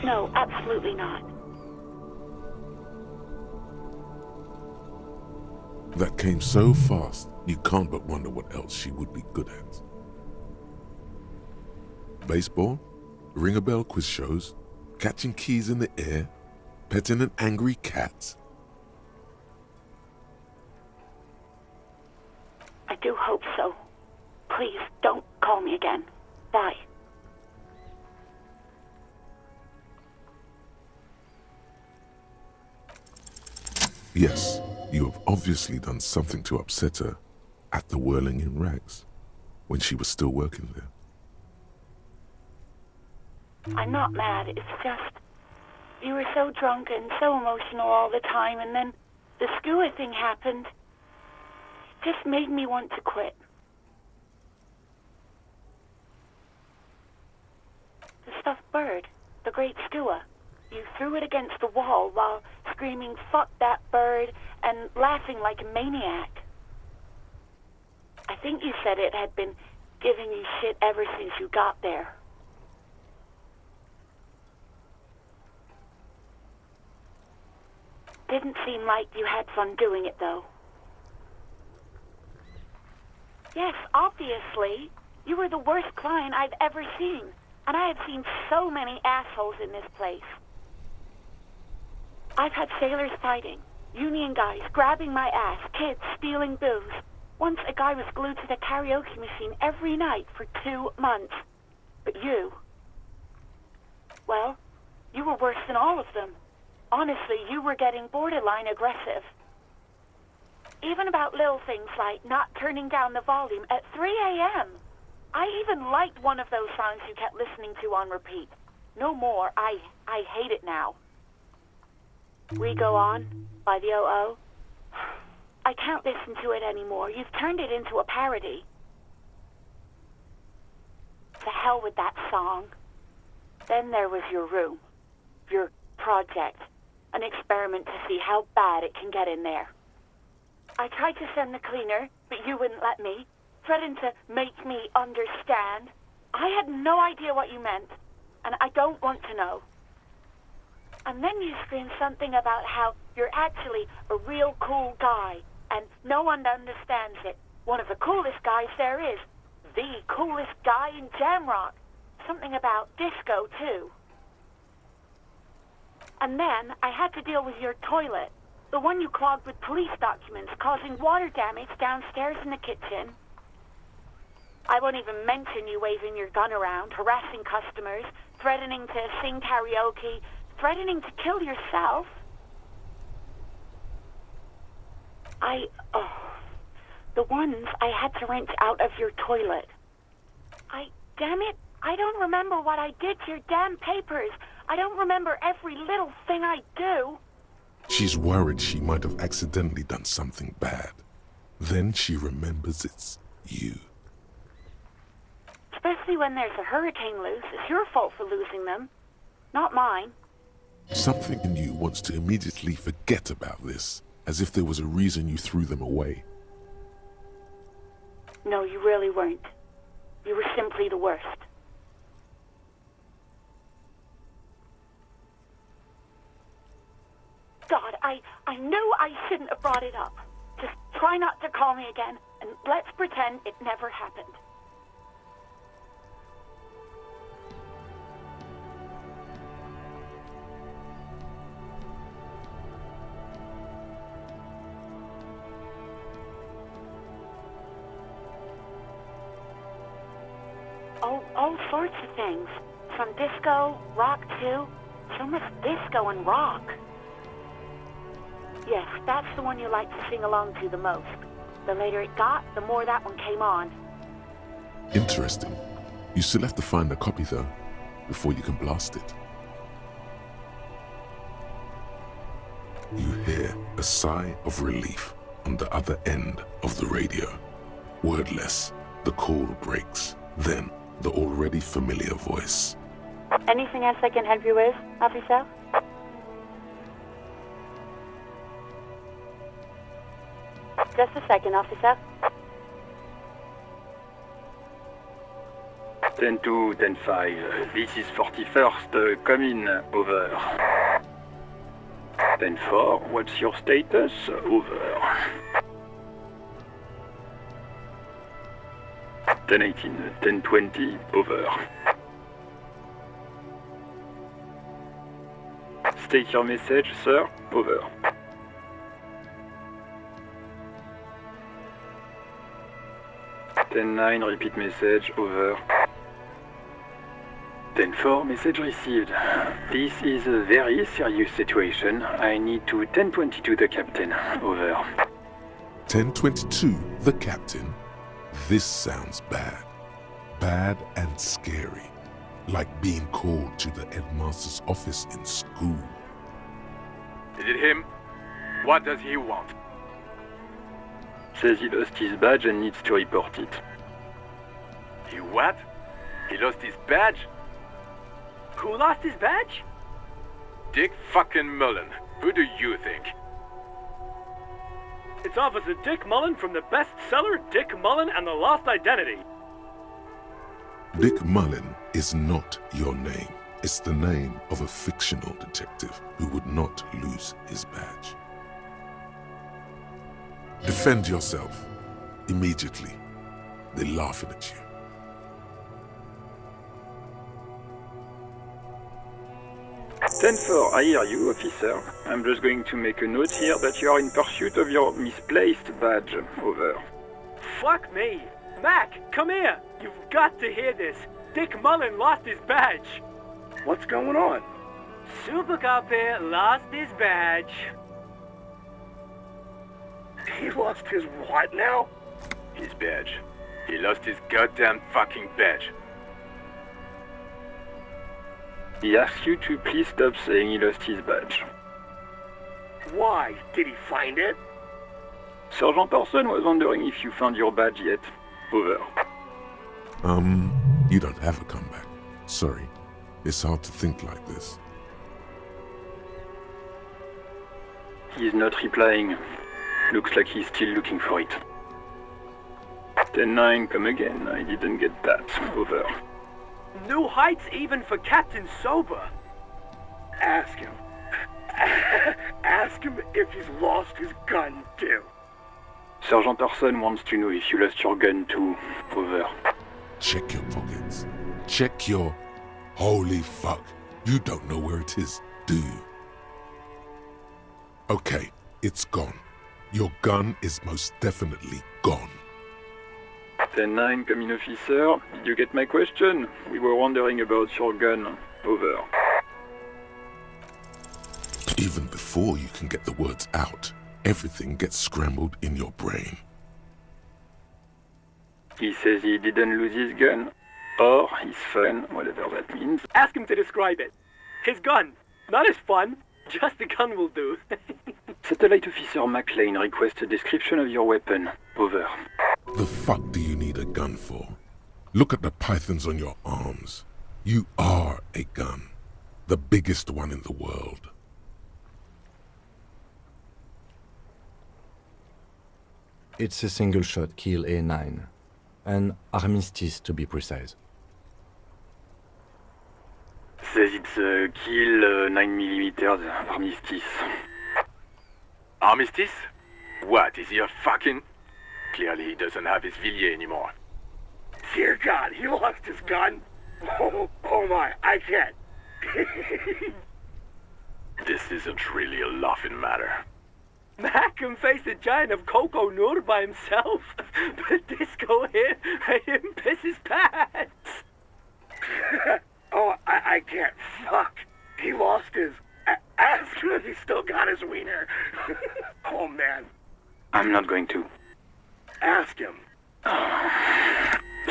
No, absolutely not. That came so fast, you can't but wonder what else she would be good at. Baseball, ring-a-bell quiz shows, catching keys in the air, petting an angry cat. I do hope so. Please, don't call me again. Bye. Yes, you have obviously done something to upset her at the Whirling in Rags, when she was still working there. I'm not mad, it's just... You were so drunk and so emotional all the time, and then the skewer thing happened. It just made me want to quit. The stuffed bird, the great skua. You threw it against the wall while screaming, "Fuck that bird," and laughing like a maniac. I think you said it had been giving you shit ever since you got there. Didn't seem like you had fun doing it, though. Yes, obviously. You were the worst client I've ever seen. And I have seen so many assholes in this place. I've had sailors fighting, union guys grabbing my ass, kids stealing booze. Once a guy was glued to the karaoke machine every night for 2 months. But you... well, you were worse than all of them. Honestly, you were getting borderline aggressive. Even about little things like not turning down the volume at 3 a.m. I even liked one of those songs you kept listening to on repeat. No more. I hate it now. We Go On by the O.O. I can't listen to it anymore. You've turned it into a parody. To hell with that song. Then there was your room. Your project. An experiment to see how bad it can get in there. I tried to send the cleaner, but you wouldn't let me. Threatened to make me understand. I had no idea what you meant, and I don't want to know. And then you screamed something about how you're actually a real cool guy, and no one understands it. One of the coolest guys there is. The coolest guy in Jamrock. Something about disco, too. And then I had to deal with your toilet. The one you clogged with police documents, causing water damage downstairs in the kitchen. I won't even mention you waving your gun around, harassing customers, threatening to sing karaoke, threatening to kill yourself. The ones I had to wrench out of your toilet. Damn it, I don't remember what I did to your damn papers. I don't remember every little thing I do. She's worried she might have accidentally done something bad. Then she remembers it's you. Especially when there's a hurricane loose. It's your fault for losing them, not mine. Something in you wants to immediately forget about this, as if there was a reason you threw them away. No, you really weren't. You were simply the worst. God, I knew I shouldn't have brought it up. Just try not to call me again, and let's pretend it never happened. All sorts of things. From disco, rock too. So much disco and rock. Yes, that's the one you like to sing along to the most. The later it got, the more that one came on. Interesting. You still have to find a copy though, before you can blast it. You hear a sigh of relief on the other end of the radio. Wordless, the call breaks. Then, the already familiar voice. Anything else I can help you with, officer? Just a second, officer. 10-2, 10-5. This is 41st, come in, over. 10-4, what's your status? Over. 10-18, 10-20, over. State your message, sir. Over. 10-9, repeat message. Over. 10-4, message received. This is a very serious situation. I need to 10-22 the captain. Over. 10-22, the captain. This sounds bad. Bad and scary. Like being called to the headmaster's office in school. Is it him? What does he want? Says he lost his badge and needs to report it. He what? He lost his badge? Who lost his badge? Dick fucking Mullen. Who do you think? It's Officer Dick Mullen from the bestseller Dick Mullen and the Lost Identity. Dick Mullen is not your name. It's the name of a fictional detective who would not lose his badge. Defend yourself. Immediately. They're laughing at you. 10-4, I hear you, officer. I'm just going to make a note here that you are in pursuit of your misplaced badge. Over. Fuck me! Mac, come here! You've got to hear this. Dick Mullen lost his badge. What's going on? Super Cop here lost his badge. He lost his what now? His badge. He lost his goddamn fucking badge. He asks you to please stop saying he lost his badge. Why? Did he find it? Sergeant Person was wondering if you found your badge yet. Over. You don't have a comeback. Sorry. It's hard to think like this. He's not replying. Looks like he's still looking for it. 10-9, come again. I didn't get that. Over. New heights even for Captain Sober. Ask him. Ask him if he's lost his gun, too. Sergeant Orson wants to know if you lost your gun, too. Over. Check your pockets. Check your... Holy fuck. You don't know where it is, do you? Okay, it's gone. Your gun is most definitely gone. 10-9, come in, officer. Did you get my question? We were wondering about your gun. Over. Even before you can get the words out, everything gets scrambled in your brain. He says he didn't lose his gun. Or his fun, whatever that means. Ask him to describe it. His gun. Not his fun. Just the gun will do. Satellite Officer McLean requests a description of your weapon. Over. The fuck do you need a gun for? Look at the pythons on your arms. You are a gun. The biggest one in the world. It's a single-shot kill A9. An armistice, to be precise. Says it's a kill 9mm armistice. Armistice? What, is he a fucking... Clearly he doesn't have his Villiers anymore. Dear God, he lost his gun? Oh my, I can't. This isn't really a laughing matter. Mac can face a giant of Coco Nur by himself, but Disco here made him piss his pants. Oh, I can't. Fuck. He lost his... Ask him if he still got his wiener. Oh, man. I'm not going to. Ask him.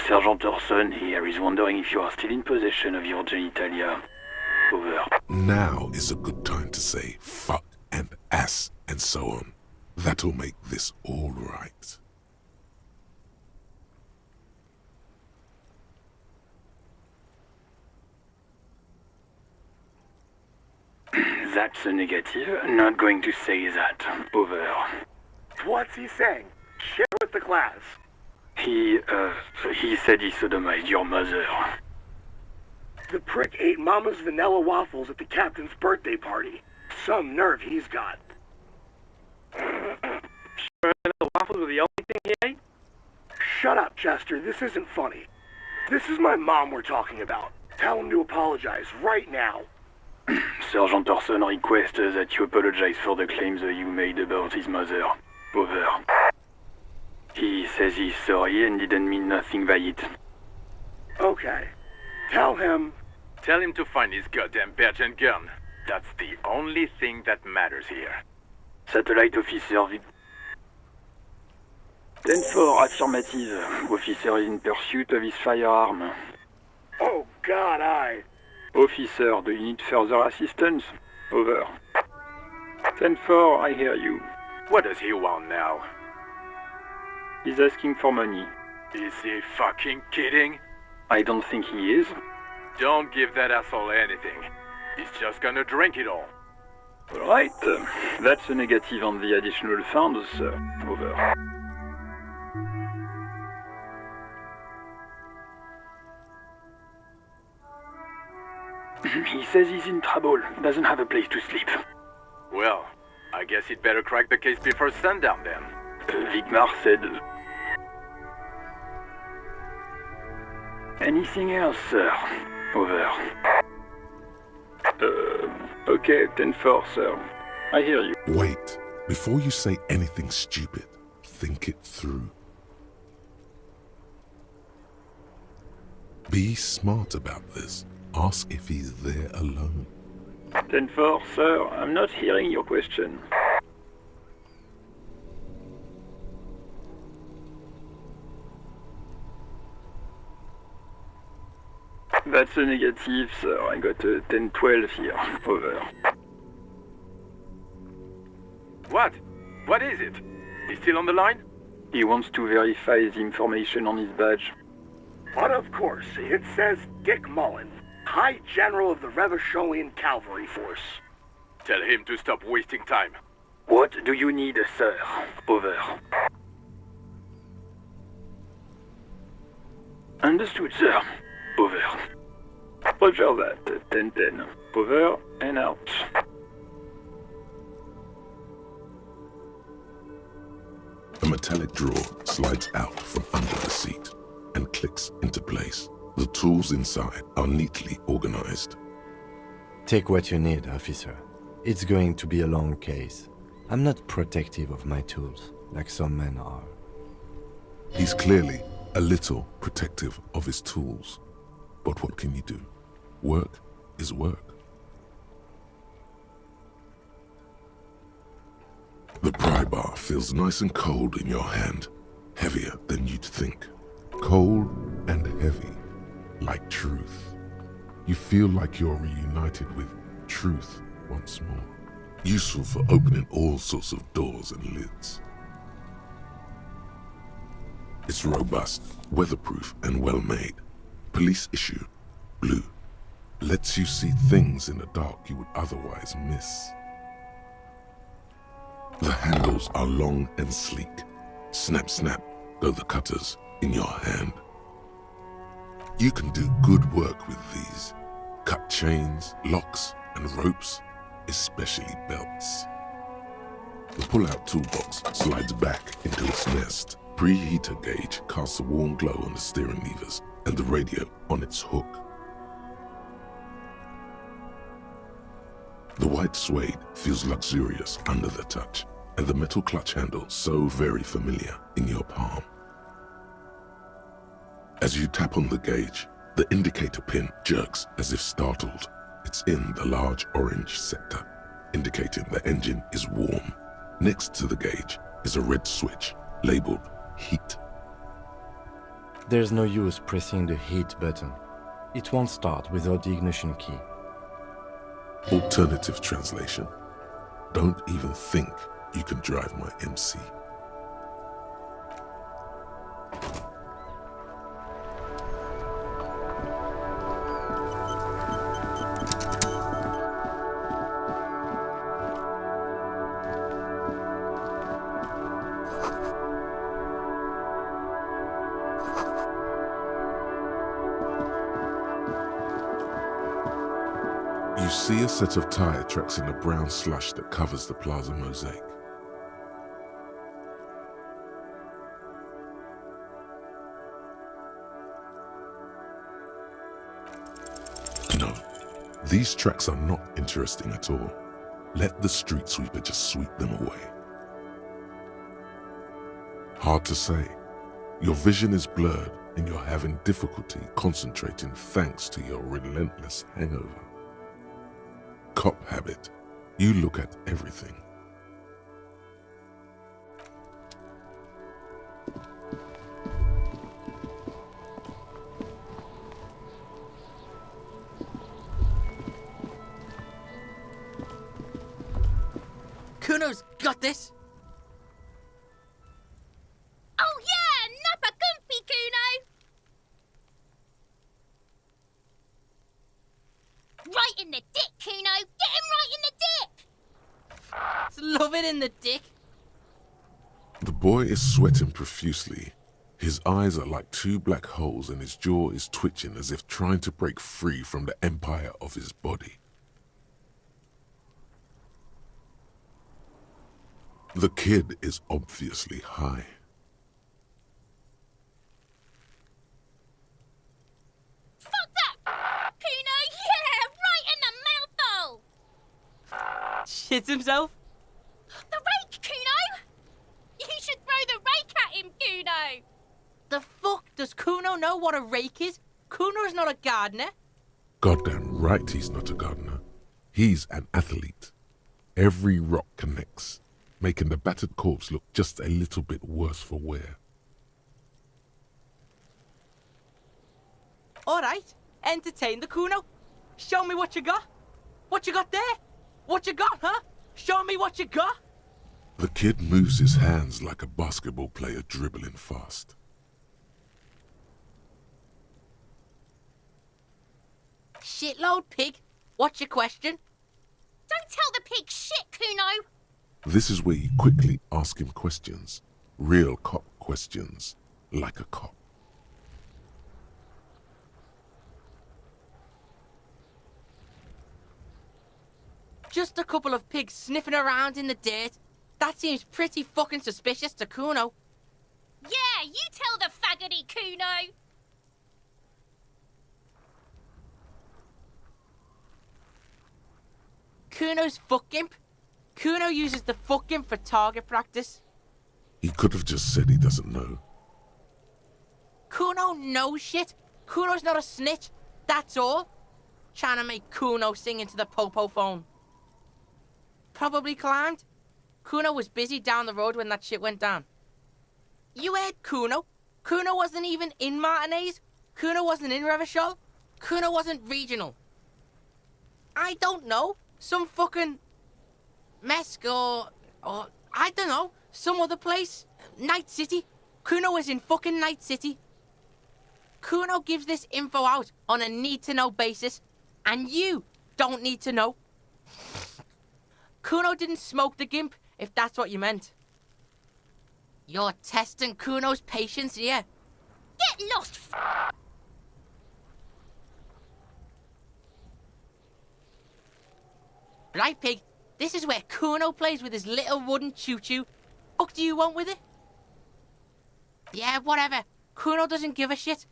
Sergeant Orson here is wondering if you are still in possession of your genitalia. Over. Now is a good time to say fuck and ass and so on. That'll make this all right. That's a negative. Not going to say that. Over. What's he saying? Share with the class. He said he sodomized your mother. The prick ate Mama's vanilla waffles at the captain's birthday party. Some nerve he's got. The waffles were the only thing he ate? Shut up, Chester. This isn't funny. This is my mom we're talking about. Tell him to apologize right now. Sergeant Orson requests that you apologize for the claims you made about his mother. Over. He says he's sorry and didn't mean nothing by it. Okay. Tell him... Tell him to find his goddamn badge and gun. That's the only thing that matters here. Satellite Officer... 10-4, affirmative. Officer is in pursuit of his firearm. Oh, God, Officer, do you need further assistance? Over. 10-4, I hear you. What does he want now? He's asking for money. Is he fucking kidding? I don't think he is. Don't give that asshole anything. He's just gonna drink it all. Right. That's a negative on the additional funds, sir. Over. He says he's in trouble. Doesn't have a place to sleep. Well, I guess he'd better crack the case before sundown then. Vigmar said... Anything else, sir? Over. Okay, 10-4, sir. I hear you. Wait. Before you say anything stupid, think it through. Be smart about this. Ask if he's there alone. 10-4, sir. I'm not hearing your question. That's a negative, sir. I got a 10-12 here. Over. What? What is it? He's still on the line? He wants to verify the information on his badge. But of course, it says Dick Mullen, High General of the Revacholian Cavalry Force. Tell him to stop wasting time. What do you need, sir? Over. Understood, sir. Over. Roger that. 10-10. Over and out. A metallic drawer slides out from under the seat and clicks into place. The tools inside are neatly organized. Take what you need, officer. It's going to be a long case. I'm not protective of my tools, like some men are. He's clearly a little protective of his tools. But what can you do? Work is work. The pry bar feels nice and cold in your hand, heavier than you'd think. Cold and heavy, like truth. You feel like you're reunited with truth once more. Useful for opening all sorts of doors and lids. It's robust, weatherproof, and well-made. Police issue, blue. Lets you see things in the dark you would otherwise miss. The handles are long and sleek. Snap, snap, go the cutters in your hand. You can do good work with these. Cut chains, locks, and ropes, especially belts. The pull-out toolbox slides back into its nest. Preheater gauge casts a warm glow on the steering levers and the radio on its hook. The white suede feels luxurious under the touch, and the metal clutch handle so very familiar in your palm. As you tap on the gauge, the indicator pin jerks as if startled. It's in the large orange sector, indicating the engine is warm. Next to the gauge is a red switch labeled heat. There's no use pressing the heat button. It won't start without the ignition key. Alternative translation. Don't even think you can drive my MC. You see a set of tire tracks in the brown slush that covers the plaza mosaic. No, these tracks are not interesting at all. Let the street sweeper just sweep them away. Hard to say. Your vision is blurred and you're having difficulty concentrating thanks to your relentless hangover. Cop habit. You look at everything. Kuno's got this. Oh yeah, nappa comfy, Kuno. Right in the dick, Kuno. Get him right in the dick. Love it in the dick. The boy is sweating profusely. His eyes are like two black holes and his jaw is twitching as if trying to break free from the empire of his body. The kid is obviously high. Fuck that, Kuno. Yeah, right in the mouthful. kids himself? The rake, Kuno! You should throw the rake at him, Kuno! The fuck? Does Kuno know what a rake is? Kuno is not a gardener. Goddamn right he's not a gardener. He's an athlete. Every rock connects, making the battered corpse look just a little bit worse for wear. All right, entertain the Kuno. Show me what you got. What you got there? What you got, huh? Show me what you got. The kid moves his hands like a basketball player dribbling fast. Shitload pig. What's your question? Don't tell the pig shit, Kuno! This is where you quickly ask him questions. Real cop questions, like a cop. Just a couple of pigs sniffing around in the dirt. That seems pretty fucking suspicious to Kuno. Yeah, you tell the faggoty, Kuno! Kuno's fuck gimp. Kuno uses the fuck gimp for target practice. He could have just said he doesn't know. Kuno knows shit. Kuno's not a snitch. That's all. Trying to make Kuno sing into the popo phone. Probably climbed. Kuno was busy down the road when that shit went down. You heard Kuno. Kuno wasn't even in Martinez. Kuno wasn't in Revachol. Kuno wasn't regional. I don't know. Some fucking Mesk or I don't know, some other place. Night City. Kuno was in fucking Night City. Kuno gives this info out on a need-to-know basis, and you don't need to know. Kuno didn't smoke the gimp, if that's what you meant. You're testing Kuno's patience here. Get lost, Right, pig. This is where Kuno plays with his little wooden choo-choo. What do you want with it? Yeah, whatever. Kuno doesn't give a shit.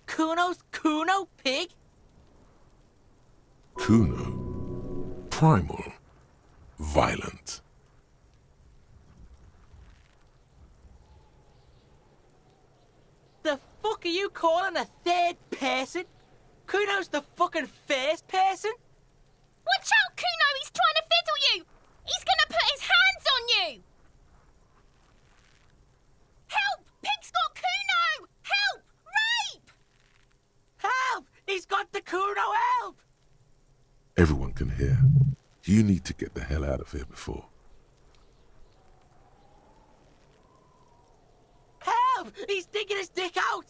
Kuno's Kuno, pig? Kuno. Primal. Violent. The fuck are you calling a third person? Kuno's the fucking first person? Watch out, Kuno! He's trying to fiddle you! He's gonna put his hands on you! Help! Pig's got Kuno! Help! Rape! Help! He's got the Kuno, help! Everyone can hear. You need to get the hell out of here before. Help! He's digging his dick out!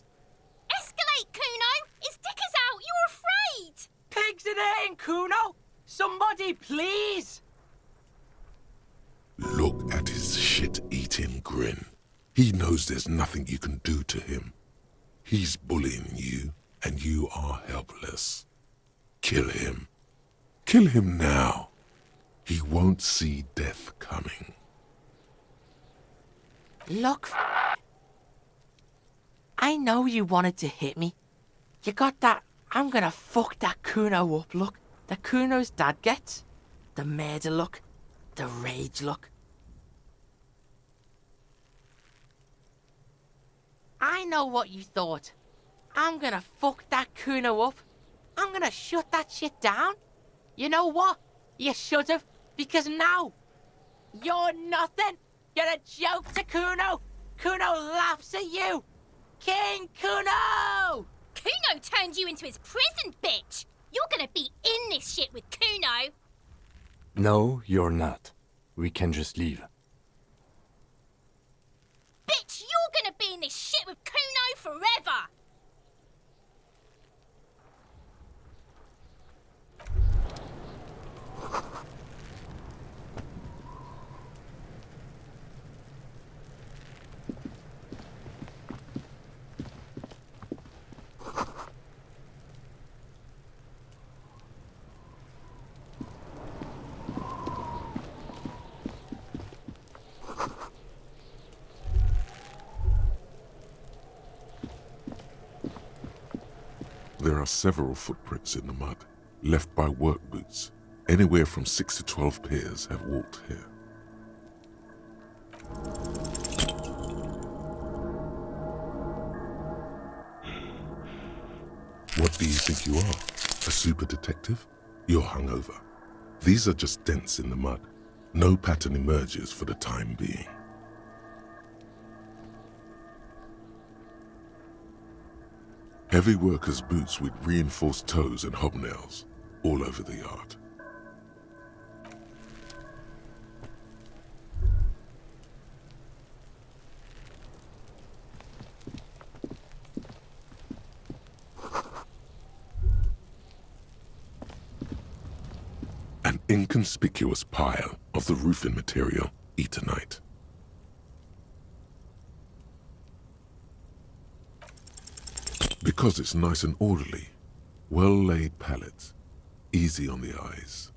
Escalate, Kuno! His dick is out! You're afraid! Pigs in here, Kuno! Somebody, please! Look at his shit-eating grin. He knows there's nothing you can do to him. He's bullying you, and you are helpless. Kill him. Kill him now. He won't see death coming. Look, I know you wanted to hit me. You got that I'm gonna fuck that Kuno up look that Kuno's dad gets. The murder look. The rage look. I know what you thought. I'm gonna fuck that Kuno up. I'm gonna shut that shit down. You know what? You should have, because now you're nothing. You're a joke to Kuno. Kuno laughs at you. King Kuno! Kuno turned you into his prison, bitch! You're gonna be in this shit with Kuno! No, you're not. We can just leave. Bitch, you're gonna be in this shit with Kuno forever! there are several footprints in the mud, left by work boots. Anywhere from 6 to 12 pairs have walked here. What do you think you are? A super detective? You're hungover. These are just dents in the mud. No pattern emerges for the time being. Heavy workers' boots with reinforced toes and hobnails all over the yard. An inconspicuous pile of the roofing material, Eternite. Because it's nice and orderly, well-laid pallets, easy on the eyes.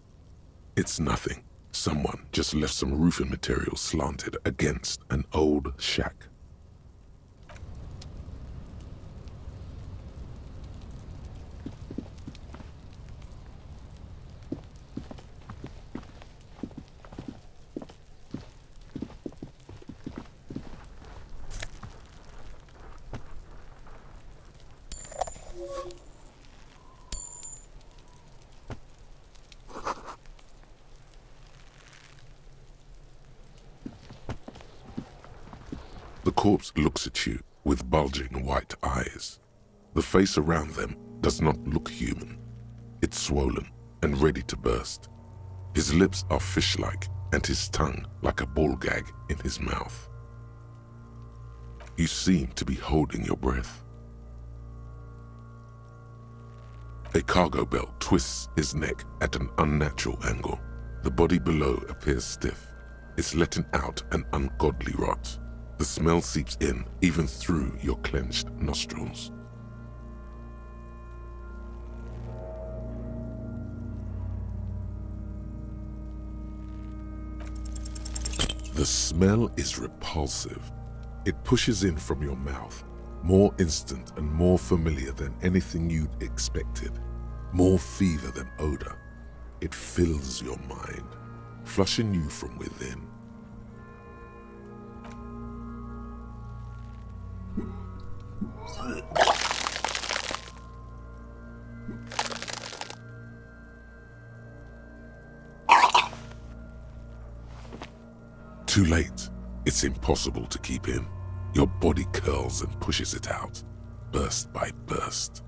It's nothing. Someone just left some roofing material slanted against an old shack. The corpse looks at you with bulging white eyes. The face around them does not look human. It's swollen and ready to burst. His lips are fish-like and his tongue like a ball gag in his mouth. You seem to be holding your breath. A cargo belt twists his neck at an unnatural angle. The body below appears stiff. It's letting out an ungodly rot. The smell seeps in even through your clenched nostrils. The smell is repulsive. It pushes in from your mouth, more instant and more familiar than anything you'd expected, more fever than odor. It fills your mind, flushing you from within. Too late. It's impossible to keep in. Your body curls and pushes it out, burst by burst,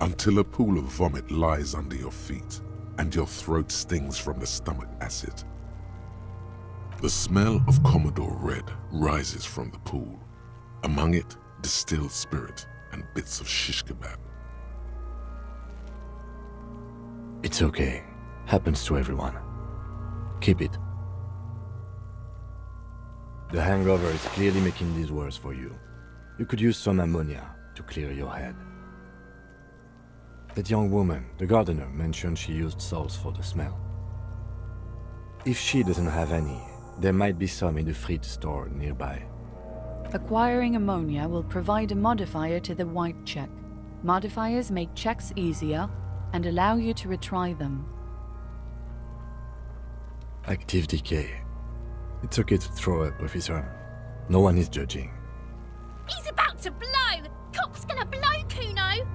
until a pool of vomit lies under your feet and your throat stings from the stomach acid. The smell of Commodore Red rises from the pool. Among it, distilled spirit and bits of shish kebab. It's okay. Happens to everyone. Keep it. The hangover is clearly making this worse for you. You could use some ammonia to clear your head. That young woman, the gardener, mentioned she used salts for the smell. If she doesn't have any, there might be some in the fridge store nearby. Acquiring ammonia will provide a modifier to the white check. Modifiers make checks easier and allow you to retry them. Active decay. It's okay to throw up, officer. No one is judging. He's about to blow! Cop's gonna blow, Kuno!